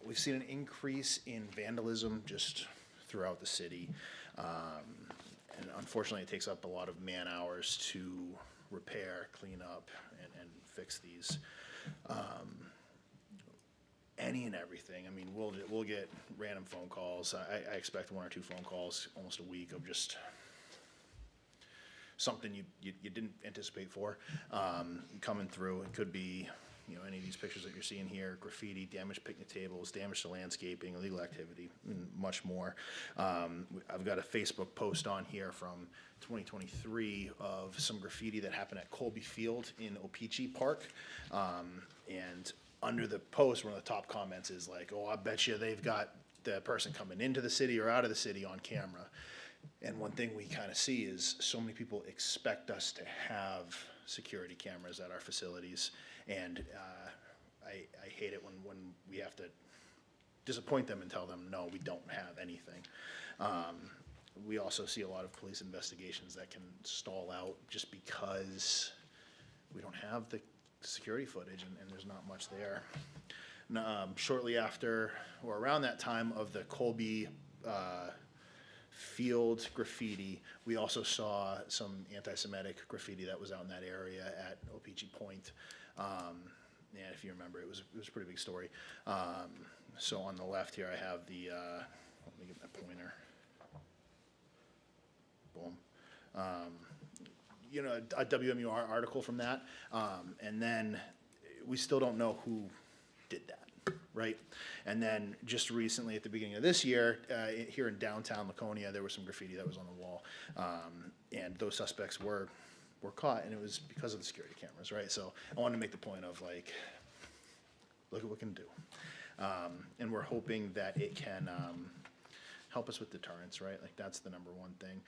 We've seen an increase in vandalism just throughout the city. And unfortunately, it takes up a lot of man hours to repair, clean up, and fix these. Any and everything. I mean, we'll get random phone calls. I expect 1 or 2 phone calls almost a week of just something you didn't anticipate for coming through. It could be, any of these pictures that you're seeing here, graffiti, damaged picnic tables, damage to landscaping, illegal activity, and much more. I've got a Facebook post on here from 2023 of some graffiti that happened at Colby Field in Opeechee Park. And under the post, one of the top comments is like, oh, I bet you they've got the person coming into the city or out of the city on camera. And one thing we kind of see is so many people expect us to have security cameras at our facilities. And I hate it when we have to disappoint them and tell them, no, we don't have anything. We also see a lot of police investigations that can stall out just because we don't have the security footage and there's not much there. Shortly after, or around that time of the Colby Field graffiti, we also saw some anti-Semitic graffiti that was out in that area at Opeechee Point. And if you remember, it was a pretty big story. So on the left here, I have the, let me get my pointer. Boom. A WMUR article from that. And then we still don't know who did that, right? And then just recently at the beginning of this year, here in downtown Laconia, there was some graffiti that was on the wall. And those suspects were caught, and it was because of the security cameras, right? So I wanted to make the point of like, look at what we can do. And we're hoping that it can help us with deterrence, right? Like that's the number one thing.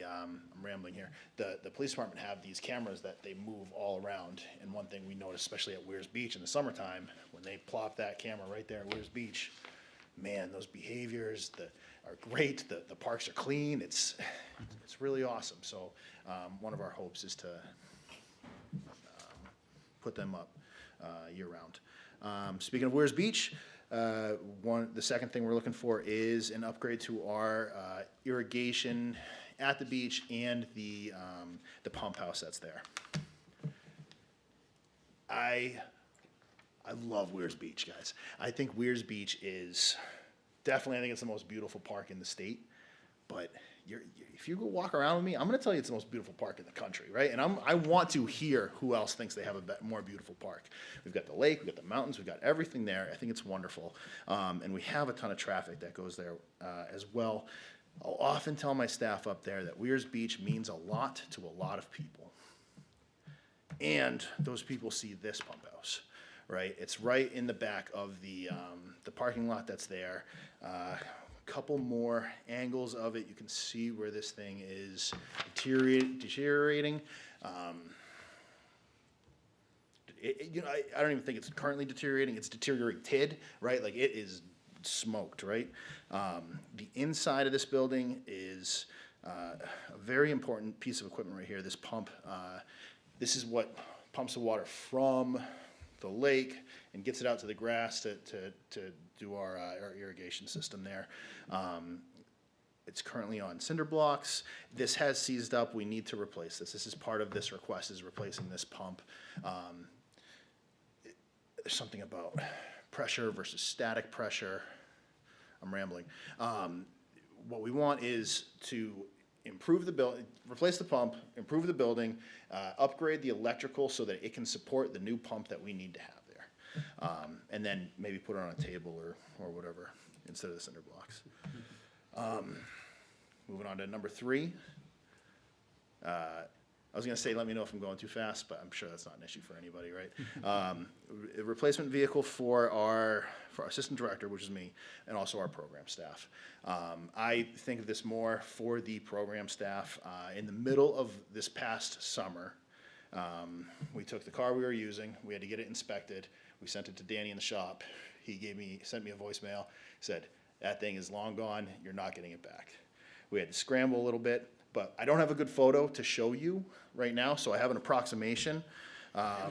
I'm rambling here. The police department have these cameras that they move all around. And one thing we noticed, especially at Weirs Beach in the summertime, when they plop that camera right there at Weirs Beach, man, those behaviors are great. The parks are clean. It's really awesome. So one of our hopes is to put them up year round. Speaking of Weirs Beach, the second thing we're looking for is an upgrade to our irrigation at the beach and the pump house that's there. I love Weirs Beach, guys. I think Weirs Beach is definitely, I think it's the most beautiful park in the state. But if you go walk around with me, I'm going to tell you it's the most beautiful park in the country, right? And I want to hear who else thinks they have a more beautiful park. We've got the lake, we've got the mountains, we've got everything there. I think it's wonderful. And we have a ton of traffic that goes there as well. I'll often tell my staff up there that Weirs Beach means a lot to a lot of people. And those people see this pump house, right? It's right in the back of the parking lot that's there. Couple more angles of it, you can see where this thing is deteriorating. I don't even think it's currently deteriorating, it's deteriorated, right? Like it is smoked, right? The inside of this building is a very important piece of equipment right here, this pump. This is what pumps the water from the lake and gets it out to the grass to do our irrigation system there. It's currently on cinder blocks. This has seized up. We need to replace this. This is part of this request, is replacing this pump. There's something about pressure versus static pressure. I'm rambling. What we want is to improve the building, replace the pump, improve the building, upgrade the electrical so that it can support the new pump that we need to have there. And then maybe put it on a table or whatever instead of the cinder blocks. Moving on to number 3. I was gonna say, let me know if I'm going too fast, but I'm sure that's not an issue for anybody, right? A replacement vehicle for our assistant director, which is me, and also our program staff. I think of this more for the program staff. In the middle of this past summer, we took the car we were using, we had to get it inspected, we sent it to Danny in the shop. He sent me a voicemail, said, that thing is long gone, you're not getting it back. We had to scramble a little bit, but I don't have a good photo to show you right now, so I have an approximation.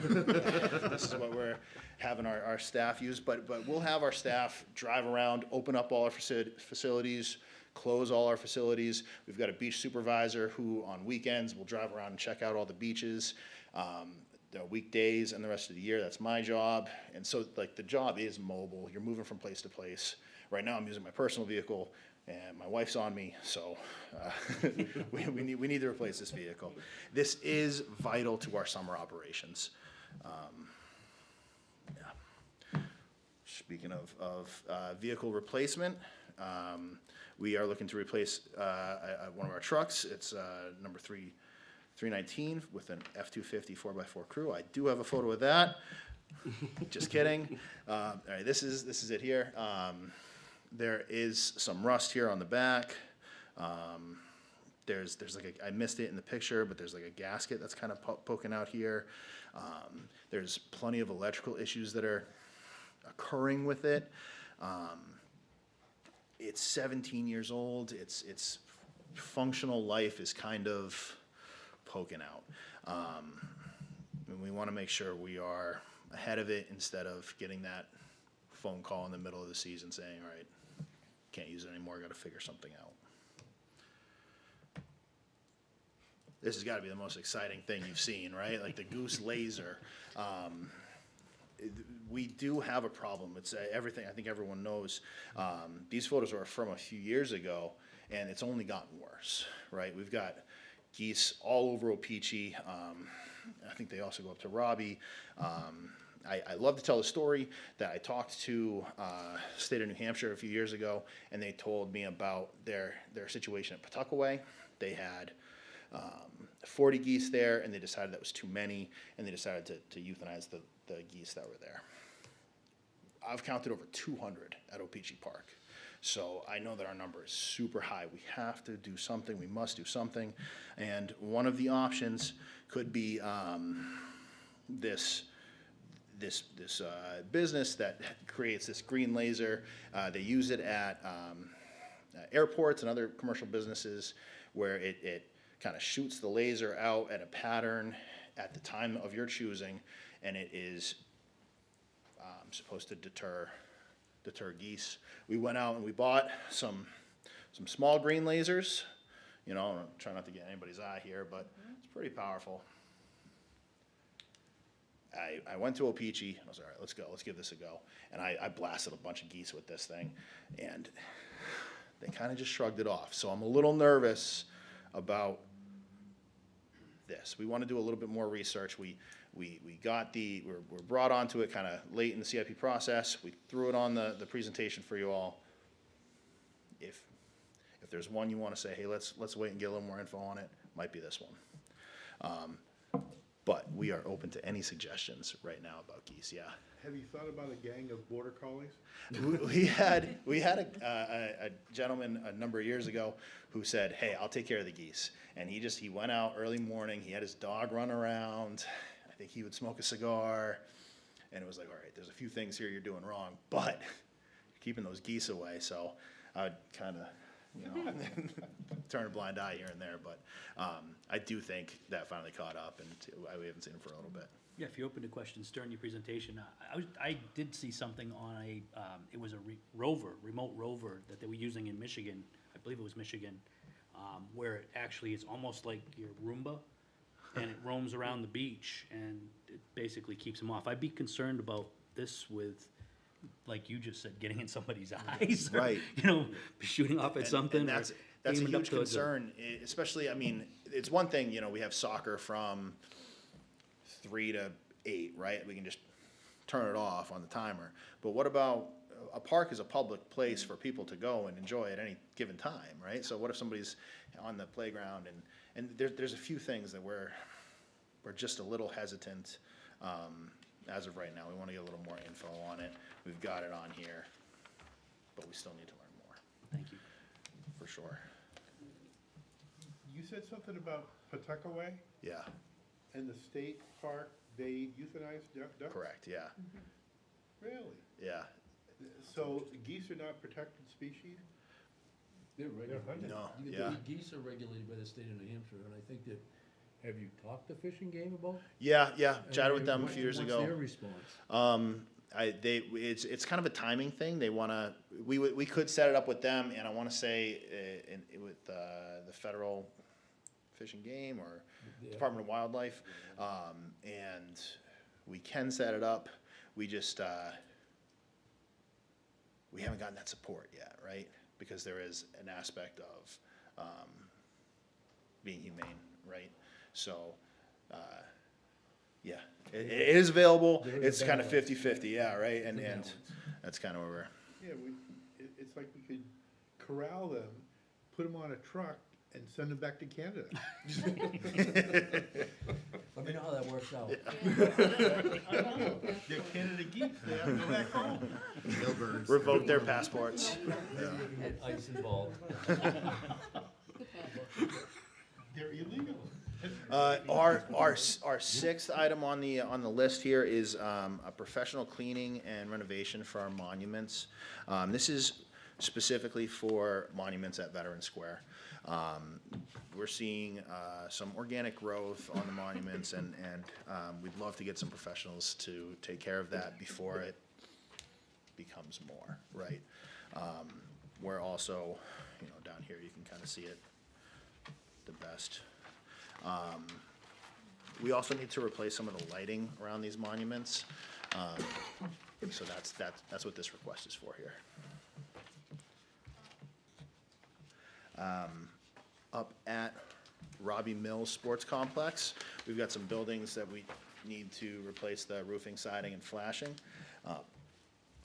This is what we're having our staff use, but we'll have our staff drive around, open up all our facilities, close all our facilities. We've got a beach supervisor who on weekends will drive around and check out all the beaches. The weekdays and the rest of the year, that's my job. And so like the job is mobile. You're moving from place to place. Right now I'm using my personal vehicle and my wife's on me, so we need to replace this vehicle. This is vital to our summer operations. Yeah. Speaking of vehicle replacement, we are looking to replace one of our trucks. It's number 319 with an F-250 4x4 crew. I do have a photo of that. Just kidding. All right, this is it here. There is some rust here on the back. There's like I missed it in the picture, but there's like a gasket that's kind of poking out here. There's plenty of electrical issues that are occurring with it. It's 17 years old. Its functional life is kind of poking out. And we want to make sure we are ahead of it instead of getting that phone call in the middle of the season saying, all right, can't use it anymore, got to figure something out. This has got to be the most exciting thing you've seen, right? Like the Goose Laser. We do have a problem. It's everything, I think everyone knows. These photos are from a few years ago, and it's only gotten worse, right? We've got geese all over Opeechee. I think they also go up to Robbie. I love to tell the story that I talked to state of New Hampshire a few years ago, and they told me about their situation at Pawtuckaway. They had 40 geese there, and they decided that was too many, and they decided to euthanize the geese that were there. I've counted over 200 at Opeechee Park. So I know that our number is super high. We have to do something. We must do something. And one of the options could be this business that creates this green laser. They use it at airports and other commercial businesses where it kind of shoots the laser out at a pattern at the time of your choosing, and it is supposed to deter geese. We went out and we bought some small green lasers. You know, I'm trying not to get anybody's eye here, but it's pretty powerful. I went to O-Pee-Chee, I was, all right, let's go, let's give this a go. And I blasted a bunch of geese with this thing, and they kind of just shrugged it off. So I'm a little nervous about this. We want to do a little bit more research. We're brought onto it kind of late in the CIP process. We threw it on the presentation for you all. If there's one you want to say, hey, let's wait and get a little more info on it, might be this one. But we are open to any suggestions right now about geese, yeah. Have you thought about a gang of border collies? We had a gentleman a number of years ago who said, hey, I'll take care of the geese. And he went out early morning, he had his dog run around, I think he would smoke a cigar, and it was like, all right, there's a few things here you're doing wrong, but you're keeping those geese away, so I would kind of, turn a blind eye here and there, but I do think that finally caught up, and we haven't seen him for a little bit. Yeah, if you're open to questions during your presentation, I did see something on it was a remote rover that they were using in Michigan, I believe it was Michigan, where it actually is almost like your Roomba, and it roams around the beach, and it basically keeps them off. I'd be concerned about this with, like you just said, getting in somebody's eyes, or, Right. shooting off at something. And or that's a aiming up huge towards a- concern, especially, I mean, it's one thing, we have soccer from 3 to 8, right? We can just turn it off on the timer. But what about, a park is a public place for people to go and enjoy at any given time, right? So what if somebody's on the playground, and there's a few things that we're just a little hesitant, as of right now. We want to get a little more info on it. We've got it on here, but we still need to learn more. Thank you. For sure. You said something about Pawtuckaway Yeah, and the state park, they euthanize ducks? correct, yeah, Really? yeah. So geese are not protected species? They're regulated. No, The yeah. geese are regulated by the state of New Hampshire, and I think that, have you talked to Fish and Game about? Yeah, chatted with And them a what- few years What's ago. their response? It's kind of a timing thing. They wanna, we could set it up with them, and I wanna say, with, the Federal Fish and Game or Yeah. Department of Wildlife, and we can set it up. We just, we haven't gotten that support yet, right? Because there is an aspect of, being humane, right? So, yeah, it is available. There is It's a kind of balance. 50-50, yeah, right? And balance. that's kind of where we're. Yeah, it's like we could corral them, put them on a truck, and send them back to Canada. Let me know how that works out. They're Canada geese, they have to go back home. Jailbirds. Revoke their passports. Ice involved. They're illegal. Our sixth item on the list here is a professional cleaning and renovation for our monuments. This is specifically for monuments at Veterans Square. We're seeing some organic growth on the monuments, and we'd love to get some professionals to take care of that before it becomes more, right? We're also, down here, you can kind of see it the best. We also need to replace some of the lighting around these monuments. So that's what this request is for here. Up at Robbie Mills Sports Complex, we've got some buildings that we need to replace the roofing, siding, and flashing.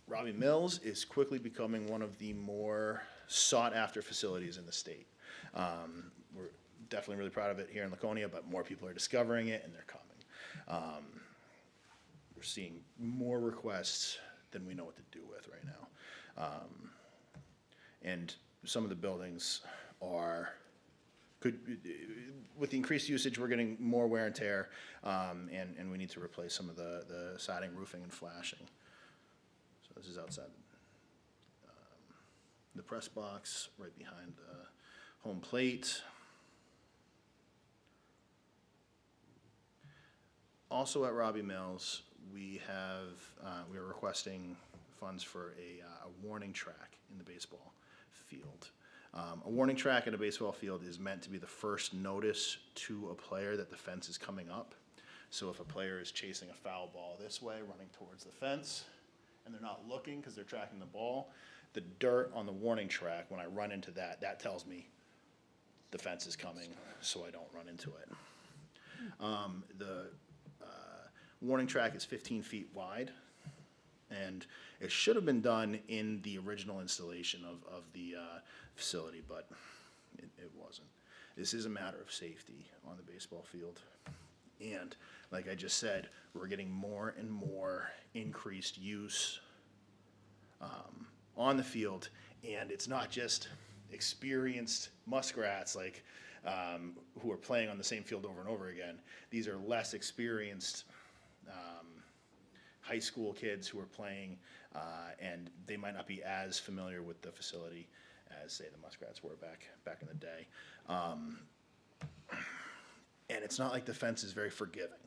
Robbie Mills is quickly becoming one of the more sought-after facilities in the state. We're definitely really proud of it here in Laconia, but more people are discovering it, and they're coming. We're seeing more requests than we know what to do with right now. And some of the buildings with the increased usage, we're getting more wear and tear, and we need to replace some of the siding, roofing, and flashing. So this is outside the press box, right behind home plate. Also at Robbie Mills, we are requesting funds for a warning track in the baseball field. A warning track at a baseball field is meant to be the first notice to a player that the fence is coming up. So if a player is chasing a foul ball this way, running towards the fence, and they're not looking because they're tracking the ball, the dirt on the warning track, when I run into that, that tells me the fence is coming, so I don't run into it. The warning track is 15 feet wide, and it should have been done in the original installation of the facility, but it wasn't. This is a matter of safety on the baseball field. And like I just said, we're getting more and more increased use on the field, and it's not just experienced muskrats like who are playing on the same field over and over again. These are less experienced high school kids who are playing, and they might not be as familiar with the facility as, say, the muskrats were back in the day. And it's not like the fence is very forgiving,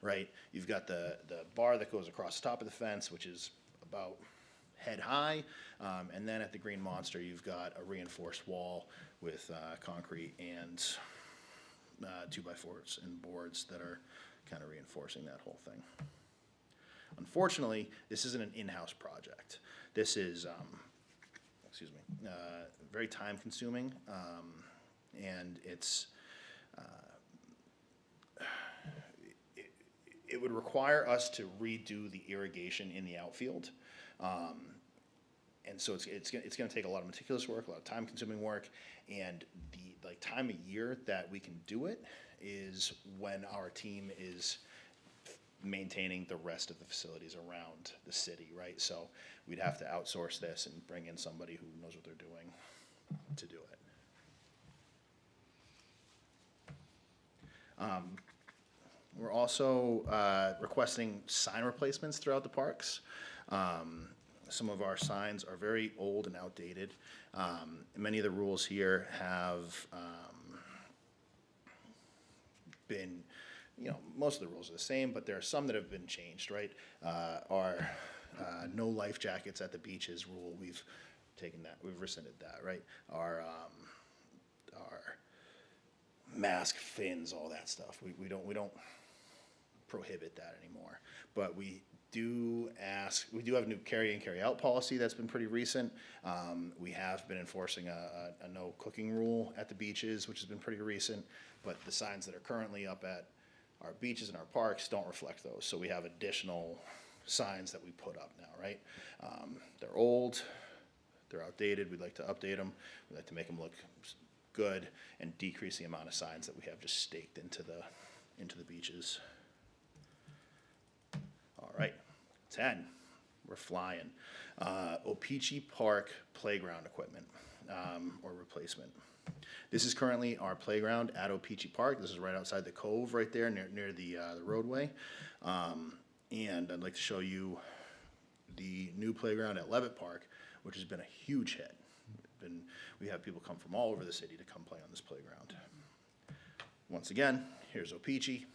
right? You've got the bar that goes across the top of the fence, which is about head high, and then at the Green Monster, you've got a reinforced wall with concrete and 2x4s and boards that are kind of reinforcing that whole thing. Unfortunately, this isn't an in-house project. This is, very time-consuming, and it's it would require us to redo the irrigation in the outfield. And so it's gonna take a lot of meticulous work, a lot of time-consuming work, and the time of year that we can do it is when our team is maintaining the rest of the facilities around the city, right? So we'd have to outsource this and bring in somebody who knows what they're doing to do it. We're also requesting sign replacements throughout the parks. Some of our signs are very old and outdated. Many of the rules here have been, most of the rules are the same, but there are some that have been changed, right? Our no life jackets at the beaches rule, we've rescinded that, right? Our mask fins, all that stuff. We don't prohibit that anymore. But we do have a new carry in, carry out policy that's been pretty recent. We have been enforcing a no cooking rule at the beaches, which has been pretty recent. But the signs that are currently up at our beaches and our parks don't reflect those. So we have additional signs that we put up now, right? They're old, they're outdated. We'd like to update them. We'd like to make them look good and decrease the amount of signs that we have just staked into the beaches. All right, 10, we're flying. O-Pee-Chee Park playground equipment or replacement. This is currently our playground at O-Pee-Chee Park. This is right outside the cove right there near the roadway. And I'd like to show you the new playground at Levitt Park, which has been a huge hit. We have people come from all over the city to come play on this playground. Once again, here's O-Pee-Chee.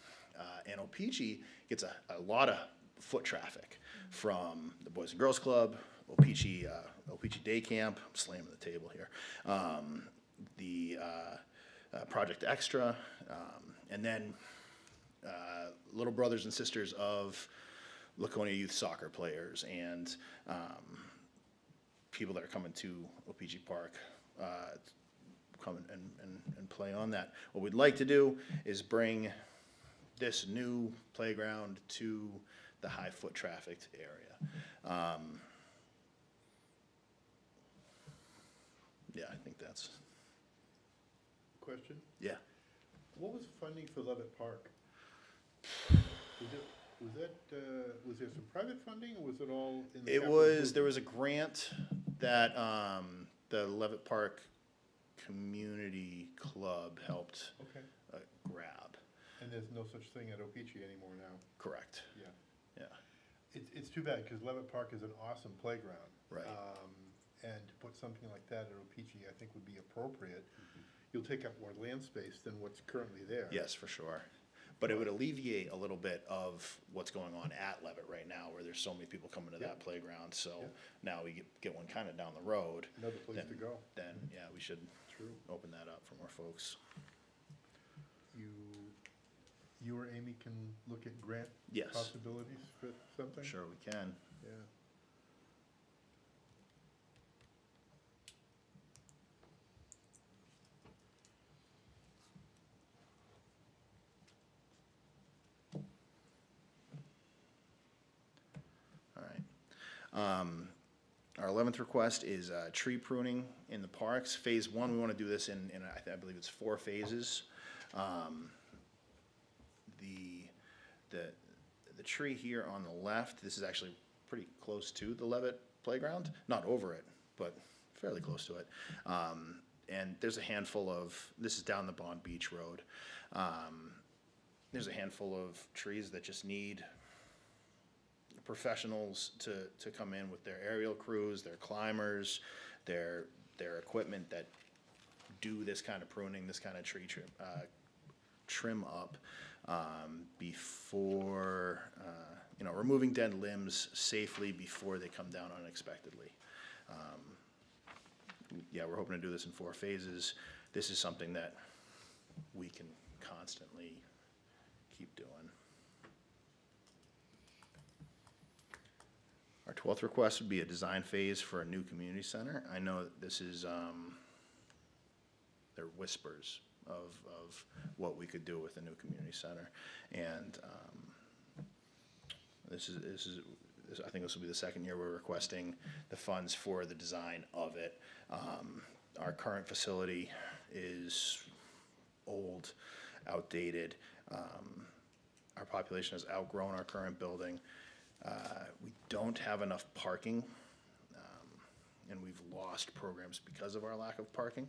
And O-Pee-Chee gets a lot of foot traffic from the Boys and Girls Club, O-Pee-Chee Day Camp, I'm slamming the table here, the Project Extra, and then little brothers and sisters of Laconia Youth Soccer players and people that are coming to O-Pee-Chee Park come and play on that. What we'd like to do is bring this new playground to the high foot trafficked area. Yeah, I think that's. Question? Yeah. What was the funding for Levitt Park? Was there some private funding, or was it all in the capital improvement? There was a grant that the Levitt Park Community Club helped grab. And there's no such thing at O-Pee-Chee anymore now? Correct. Yeah. Yeah. It's too bad, because Levitt Park is an awesome playground. Right. And to put something like that at O-Pee-Chee, I think would be appropriate. You'll take up more land space than what's currently there. Yes, for sure. But it would alleviate a little bit of what's going on at Levitt right now, where there's so many people coming to that playground. So now we get one kind of down the road. Another place to go. Then, yeah, we should open that up for more folks. you or Amy can look at grant Yes. possibilities for something? Sure we can. Yeah. All right. Our 11th request is tree pruning in the parks. Phase 1, we want to do this in I believe it's 4 phases. The tree here on the left, this is actually pretty close to the Levitt Playground, not over it, but fairly close to it. And there's a handful of, this is down the Bond Beach Road. There's a handful of trees that just need professionals to come in with their aerial crews, their climbers, their equipment that do this kind of pruning, this kind of tree trim up before, removing dead limbs safely before they come down unexpectedly. Yeah, we're hoping to do this in 4 phases. This is something that we can constantly keep doing. Our 12th request would be a design phase for a new community center. I know that this is, they're whispers of what we could do with a new community center. And I think this will be the second year we're requesting the funds for the design of it. Our current facility is old, outdated. Our population has outgrown our current building. We don't have enough parking, and we've lost programs because of our lack of parking.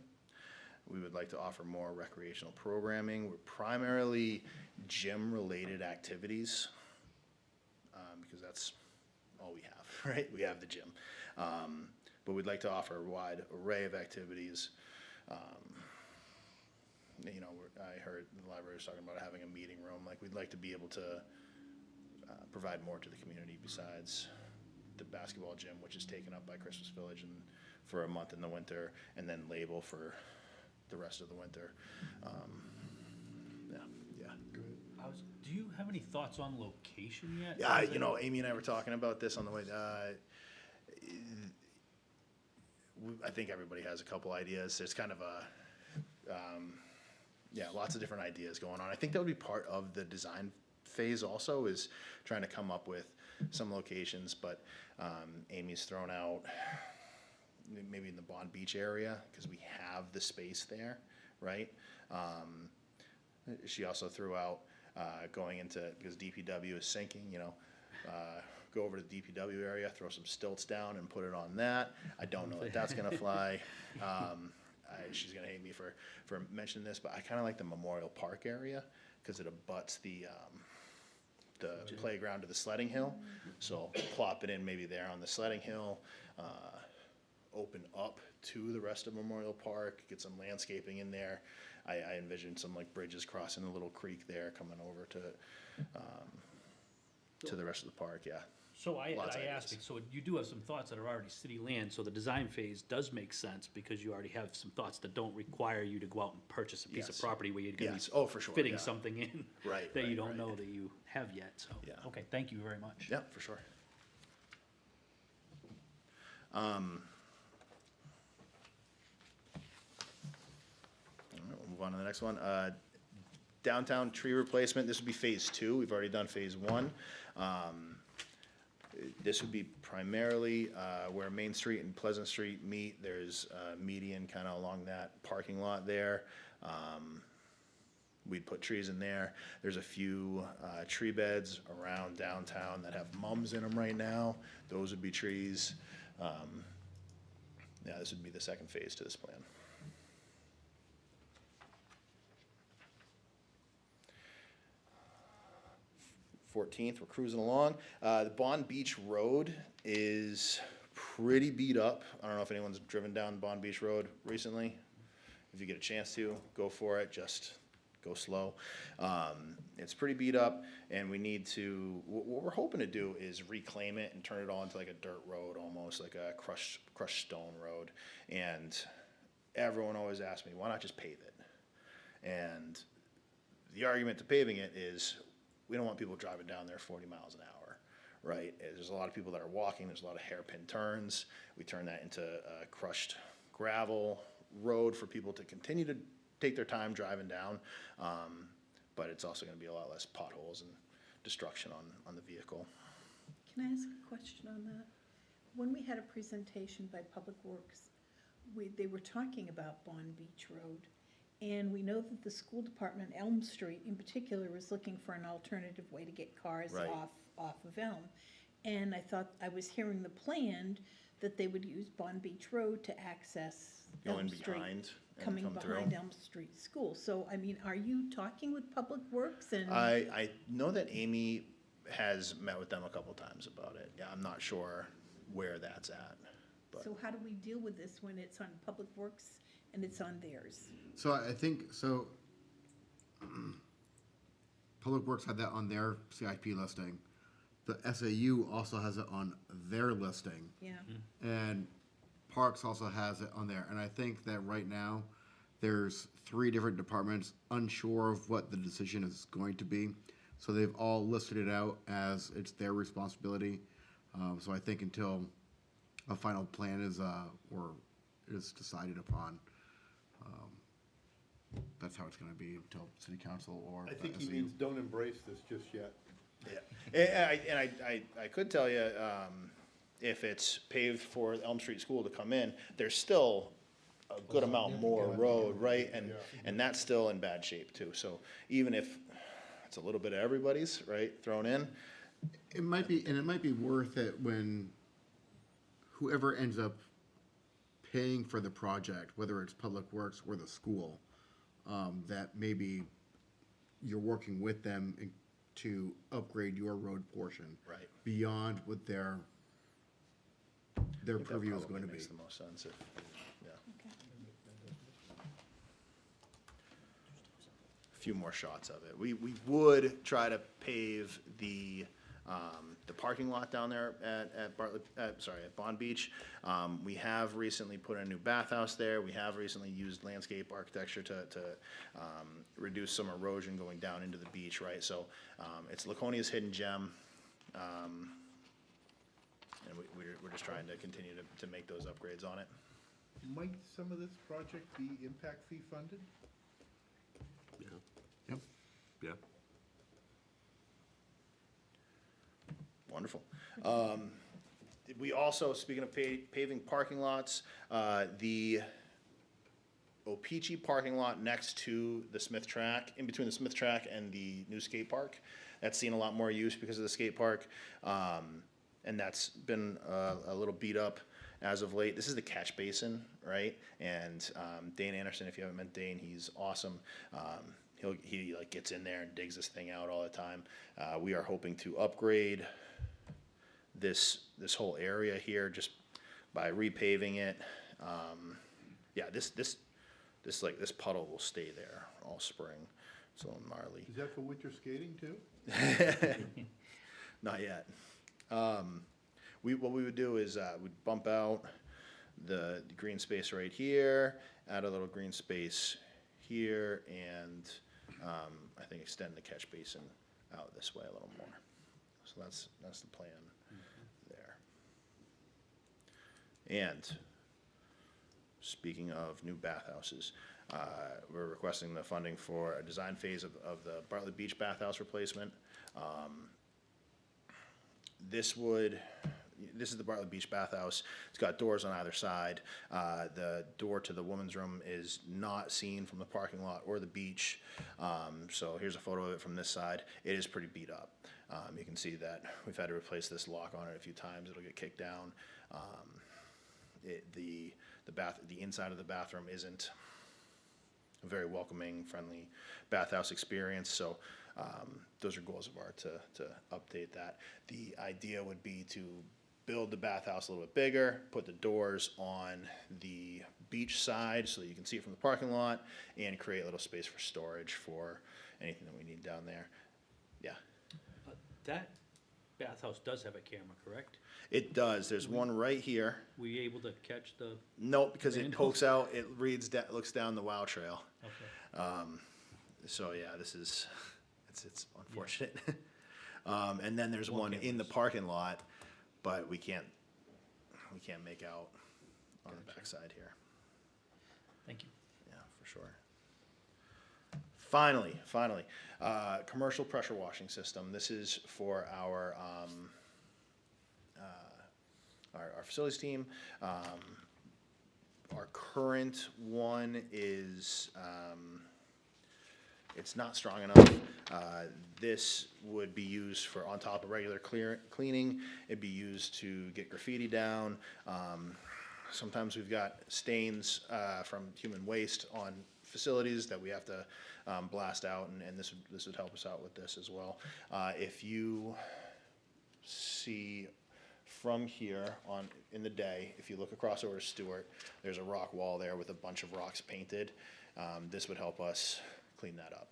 We would like to offer more recreational programming. We're primarily gym-related activities, because that's all we have, right? We have the gym. But we'd like to offer a wide array of activities. I heard the library was talking about having a meeting room. Like, we'd like to be able to provide more to the community besides the basketball gym, which is taken up by Christmas Village and for a month in the winter, and then Label for the rest of the winter. Do you have any thoughts on location yet? Yeah, Amy and I were talking about this on the way. I think everybody has a couple ideas. There's kind of lots of different ideas going on. I think that would be part of the design phase also, is trying to come up with some locations, but Amy's thrown out maybe in the Bond Beach area, because we have the space there, right? She also threw out going into, because DPW is sinking, go over to the DPW area, throw some stilts down and put it on that. I don't know that that's gonna fly. She's gonna hate me for mentioning this, but I kinda like the Memorial Park area, because it abuts the playground to the sledding hill. So plop it in maybe there on the sledding hill, open up to the rest of Memorial Park, get some landscaping in there. I envision some like bridges crossing a little creek there, coming over to the rest of the park, yeah. So I Lots of asked, ideas. so you do have some thoughts that are already city land, so the design phase does make sense, because you already have some thoughts that don't require you to go out and purchase a piece of Yes. property where you're gonna Yes. be Oh, for sure, fitting yeah. something in Right, that you right, don't right. know that you have yet, so. Yeah. Okay, thank you very much. Yeah, for sure. All right, we'll move on to the next one. Downtown tree replacement, this would be phase 2. We've already done phase 1. This would be primarily where Main Street and Pleasant Street meet. There's a median kind of along that parking lot there. We'd put trees in there. There's a few tree beds around downtown that have mums in them right now. Those would be trees. Yeah, this would be the second phase to this plan. We're cruising along. The Bond Beach Road is pretty beat up. I don't know if anyone's driven down Bond Beach Road recently. If you get a chance to, go for it. Just go slow. It's pretty beat up, and we need to, what we're hoping to do is reclaim it and turn it all into like a dirt road, almost like a crushed stone road. And everyone always asks me, why not just pave it? And the argument to paving it is, we don't want people driving down there 40 miles an hour, right? There's a lot of people that are walking, there's a lot of hairpin turns. We turn that into a crushed gravel road for people to continue to take their time driving down. But it's also gonna be a lot less potholes and destruction on the vehicle. Can I ask a question on that? When we had a presentation by Public Works, they were talking about Bond Beach Road. And we know that the school department, Elm Street in particular, is looking for an alternative way to get cars Right. off of Elm. And I was hearing the plan that they would use Bond Beach Road to access Go Elm in Street. behind and Coming come through. behind Elm Street School. So, I mean, are you talking with Public Works and? I know that Amy has met with them a couple times about it. Yeah, I'm not sure where that's at, but. So how do we deal with this when it's on Public Works and it's on theirs? So I think, so, Public Works had that on their CIP listing. The SAU also has it on their listing. Yeah. And Parks also has it on there. And I think that right now, there's 3 different departments unsure of what the decision is going to be. So they've all listed it out as it's their responsibility. So I think until a final plan is, or is decided upon, that's how it's gonna be until city council or I think the he SAU. means don't embrace this just yet. Yeah, I could tell you, if it's paved for Elm Street School to come in, there's still a good amount more road, right? And that's still in bad shape too. So even if it's a little bit of everybody's, right, thrown in, It might be, and it might be worth it when whoever ends up paying for the project, whether it's Public Works or the school, that maybe you're working with them to upgrade your road portion. Right. Beyond what their I think that purview is probably going to be. makes the most sense if, yeah. A few more shots of it. We would try to pave the parking lot down there at Bond Beach. We have recently put in a new bathhouse there. We have recently used landscape architecture to reduce some erosion going down into the beach, right? So, it's Laconia's hidden gem. And we're just trying to continue to make those upgrades on it. Might some of this project be impact fee funded? Yep. Yeah. Wonderful. We also, speaking of paving parking lots, the O-Pee-Chee parking lot next to the Smith Track, in between the Smith Track and the new skate park, that's seen a lot more use because of the skate park. And that's been a little beat up as of late. This is the catch basin, right? And Dane Anderson, if you haven't met Dane, he's awesome. He like gets in there and digs this thing out all the time. We are hoping to upgrade this whole area here just by repaving it. Yeah, this puddle will stay there all spring. It's a little gnarly. Is that for winter skating too? Not yet. What we would do is we'd bump out the green space right here, add a little green space here, and I think extend the catch basin out this way a little more. So that's the plan there. And speaking of new bathhouses, we're requesting the funding for a design phase of the Bartlett Beach bathhouse replacement. This is the Bartlett Beach bathhouse. It's got doors on either side. The door to the women's room is not seen from the parking lot or the beach. So here's a photo of it from this side. It is pretty beat up. You can see that we've had to replace this lock on it a few times. It'll get kicked down. The inside of the bathroom isn't a very welcoming, friendly bathhouse experience. So those are goals of ours to update that. The idea would be to build the bathhouse a little bit bigger, put the doors on the beach side so that you can see it from the parking lot, and create a little space for storage for anything that we need down there. Yeah. That bathhouse does have a camera, correct? It does. There's one right here. Were you able to catch the? Nope, because it Randall? pokes out, it looks down the WOW trail. Okay. So, yeah, this is, it's unfortunate. And then there's one in the parking lot, but we can't make out on the backside here. Thank you. Yeah, for sure. Finally, commercial pressure washing system. This is for our facilities team. Our current one is, it's not strong enough. This would be used for on top of regular cleaning. It'd be used to get graffiti down. Sometimes we've got stains from human waste on facilities that we have to blast out, and this would help us out with this as well. If you see from here on in the day, if you look across over to Stewart, there's a rock wall there with a bunch of rocks painted. This would help us clean that up.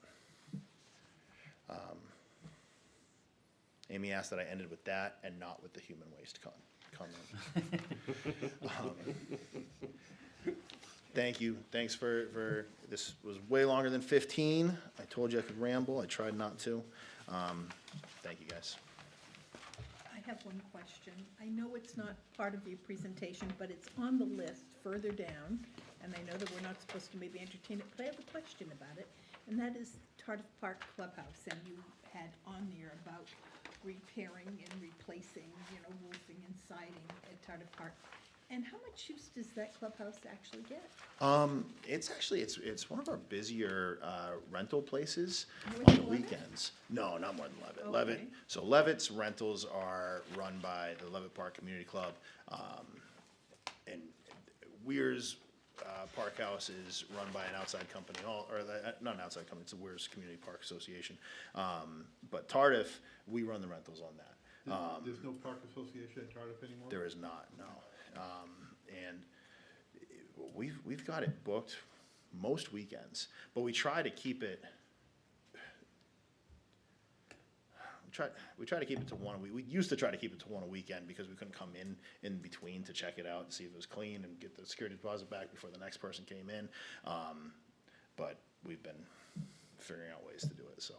Amy asked that I ended with that and not with the human waste comment. Thank you. Thanks for this was way longer than 15. I told you I could ramble. I tried not to. Thank you, guys. I have one question. I know it's not part of your presentation, but it's on the list further down, and I know that we're not supposed to maybe entertain it, but I have a question about it, and that is Tardif Park Clubhouse, and you had on there about repairing and replacing, roofing and siding at Tardif Park. And how much use does that clubhouse actually get? It's one of our busier rental places More on than the Levitt? weekends. No, not more than Levitt. Okay. Levitt. So Levitt's rentals are run by the Levitt Park Community Club, and Weir's Park House is run by an outside company, not an outside company. It's the Weir's Community Park Association. But Tardif, we run the rentals on that. There's no park association at Tardif anymore? There is not, no. And we've got it booked most weekends, but we try to keep it. We try to keep it to one a week. We used to try to keep it to one a weekend because we couldn't come in between to check it out and see if it was clean and get the security deposit back before the next person came in. But we've been figuring out ways to do it. So.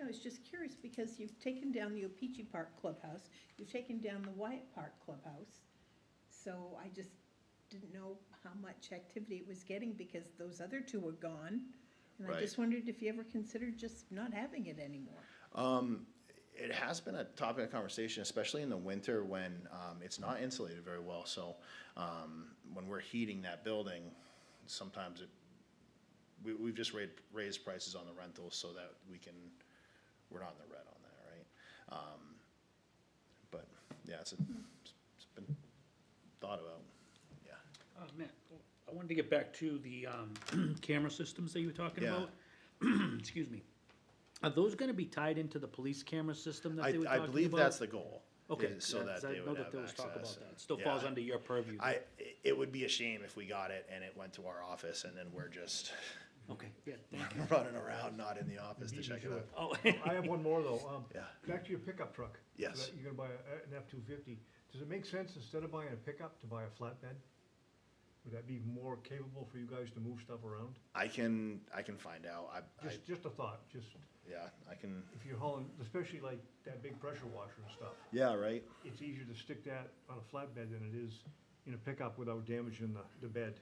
I was just curious because you've taken down the Opeachy Park Clubhouse, you've taken down the Wyatt Park Clubhouse. So I just didn't know how much activity it was getting because those other two were gone. And I Right. just wondered if you ever considered just not having it anymore. It has been a topic of conversation, especially in the winter when it's not insulated very well. So when we're heating that building, sometimes we've just raised prices on the rentals so that we're not in the red on that, right? But yeah, it's been thought about. Yeah. Matt, I wanted to get back to the camera systems that you were talking Yeah. about. Excuse me. Are those gonna be tied into the police camera system that they were I talking about? believe that's the goal. Okay, is so yeah, that 'cause I they know would that have there was talk access. about that. It still Yeah. falls under your purview. It would be a shame if we got it and it went to our office and then we're just Okay, yeah, thank you. running around, not in the office to check it out. Oh, I have one more though. Yeah. Back to your pickup truck. Yes. That you're gonna buy an F-250. Does it make sense instead of buying a pickup to buy a flatbed? Would that be more capable for you guys to move stuff around? I can find out. Just a thought, Yeah, I can. if you're hauling, especially like that big pressure washer and stuff. Yeah, right. It's easier to stick that on a flatbed than it is in a pickup without damaging the bed.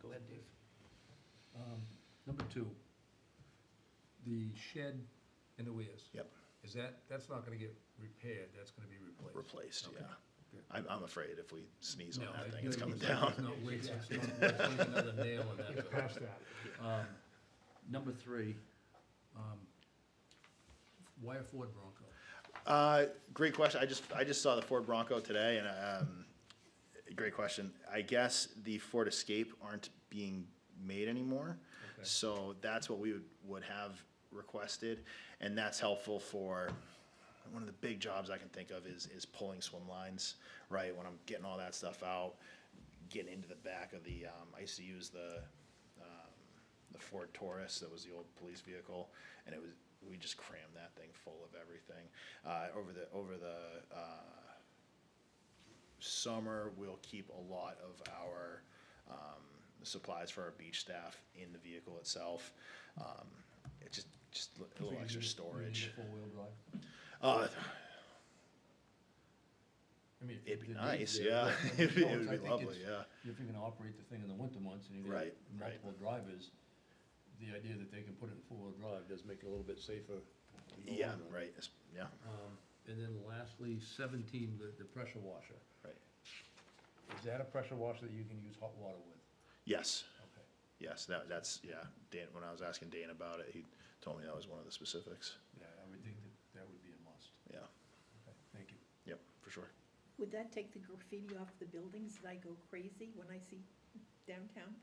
Go ahead, Dave. Number 2, the shed in the weirs. Yep. That's not gonna get repaired, that's gonna be replaced? Replaced. Okay. Yeah. I'm afraid if we sneeze on No, that I- thing, it's coming it's down. not wait- it's not like another nail in that. It's past that. Number 3, why a Ford Bronco? Great question. I just saw the Ford Bronco today, and great question. I guess the Ford Escape aren't being made anymore, Okay. so that's what we would have requested, and that's helpful for one of the big jobs I can think of is pulling swim lines. Right, when I'm getting all that stuff out, getting into the back of the. I used to use the Ford Taurus. That was the old police vehicle, and we just crammed that thing full of everything. Over the summer, we'll keep a lot of our supplies for our beach staff in the vehicle itself. It's just a little extra storage. Four-wheel drive? I mean, if It'd be the nice, need's there, yeah. but- It No, would I be think lovely, it's- yeah. If you're gonna operate the thing in the winter months and you got Right, right. multiple drivers, the idea that they can put it in four-wheel drive does make it a little bit safer. to go Yeah, on them. right, yeah, And then lastly, 17, the pressure washer. right. Is that a pressure washer that you can use hot water with? Yes, Okay. yes, that's, yeah, Dan, when I was asking Dan about it, he told me that was one of the specifics. Yeah, I would think that that would be a must. Yeah, Okay, thank you. yep, for sure. Would that take the graffiti off the buildings that I go crazy when I see downtown?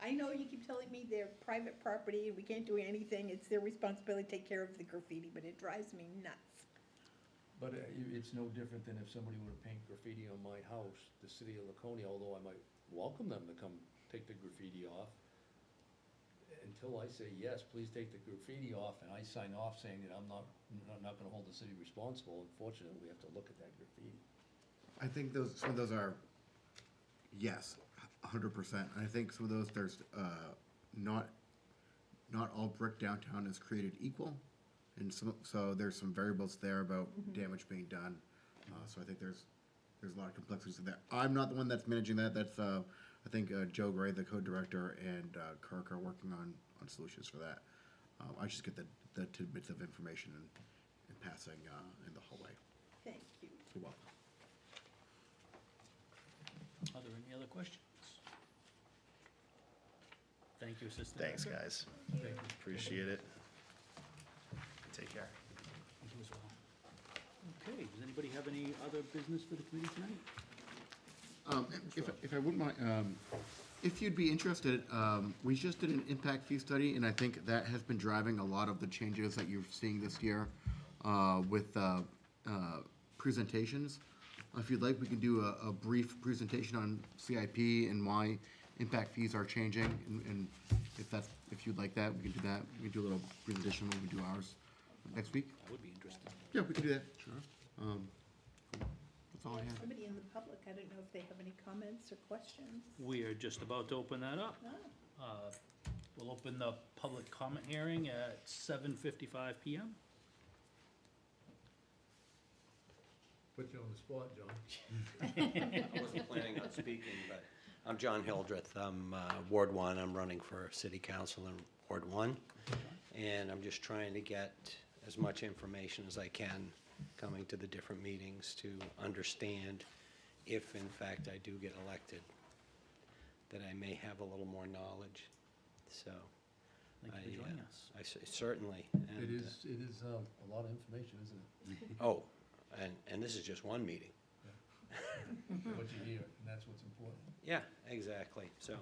I know you keep telling me they're private property and we can't do anything, it's their responsibility to take care of the graffiti, but it drives me nuts. But it's no different than if somebody were to paint graffiti on my house, the city of Laconia, although I might welcome them to come take the graffiti off. Until I say, yes, please take the graffiti off, and I sign off saying that I'm not gonna hold the city responsible, unfortunately, we have to look at that graffiti. I think some of those are, yes, 100%. I think some of those, there's, not all brick downtown is created equal. And so there's some variables there about damage being done. So I think there's a lot of complexities in there. I'm not the one that's managing that. That's, I think, Joe Gray, the code director, and Kirk are working on solutions for that. I just get the tidbits of information and passing in the hallway. Thank you. You're welcome. Are there any other questions? Thank you, Assistant Thanks, Director. guys. Thank you. Appreciate it. Take care. Thank you as well. Okay, does anybody have any other business for the committee tonight? If I wouldn't mind, if you'd be interested, we just did an impact fee study, and I think that has been driving a lot of the changes that you're seeing this year with presentations. If you'd like, we can do a brief presentation on CIP and why impact fees are changing, and if you'd like that, we can do that. We can do a little presentation when we do ours next week. I would be interested. Yeah, we can do that. Sure. That's all I have. Somebody in the public, I don't know if they have any comments or questions. We are just about to open that up. We'll open the public comment hearing at 7:55 PM. Put you on the spot, John. I wasn't planning on speaking, but I'm John Hildreth. I'm Ward 1. I'm running for City Council in Ward 1. And I'm just trying to get as much information as I can coming to the different meetings to understand if, in fact, I do get elected, that I may have a little more knowledge. So, Thank you for joining us. certainly. It is a lot of information, isn't it? Oh, and this is just one meeting. What you hear, and that's what's important. Yeah, exactly. So,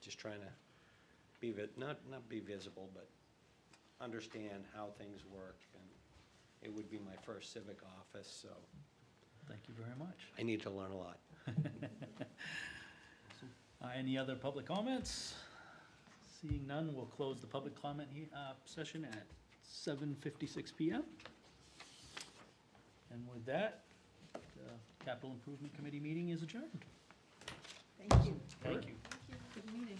just trying to be, not be visible, but understand how things work. And it would be my first civic office, so Thank you very much. I need to learn a lot. Any other public comments? Seeing none, we'll close the public comment session at 7:56 PM. And with that, the Capital Improvement Committee meeting is adjourned. Thank you. Thank you. Good meeting.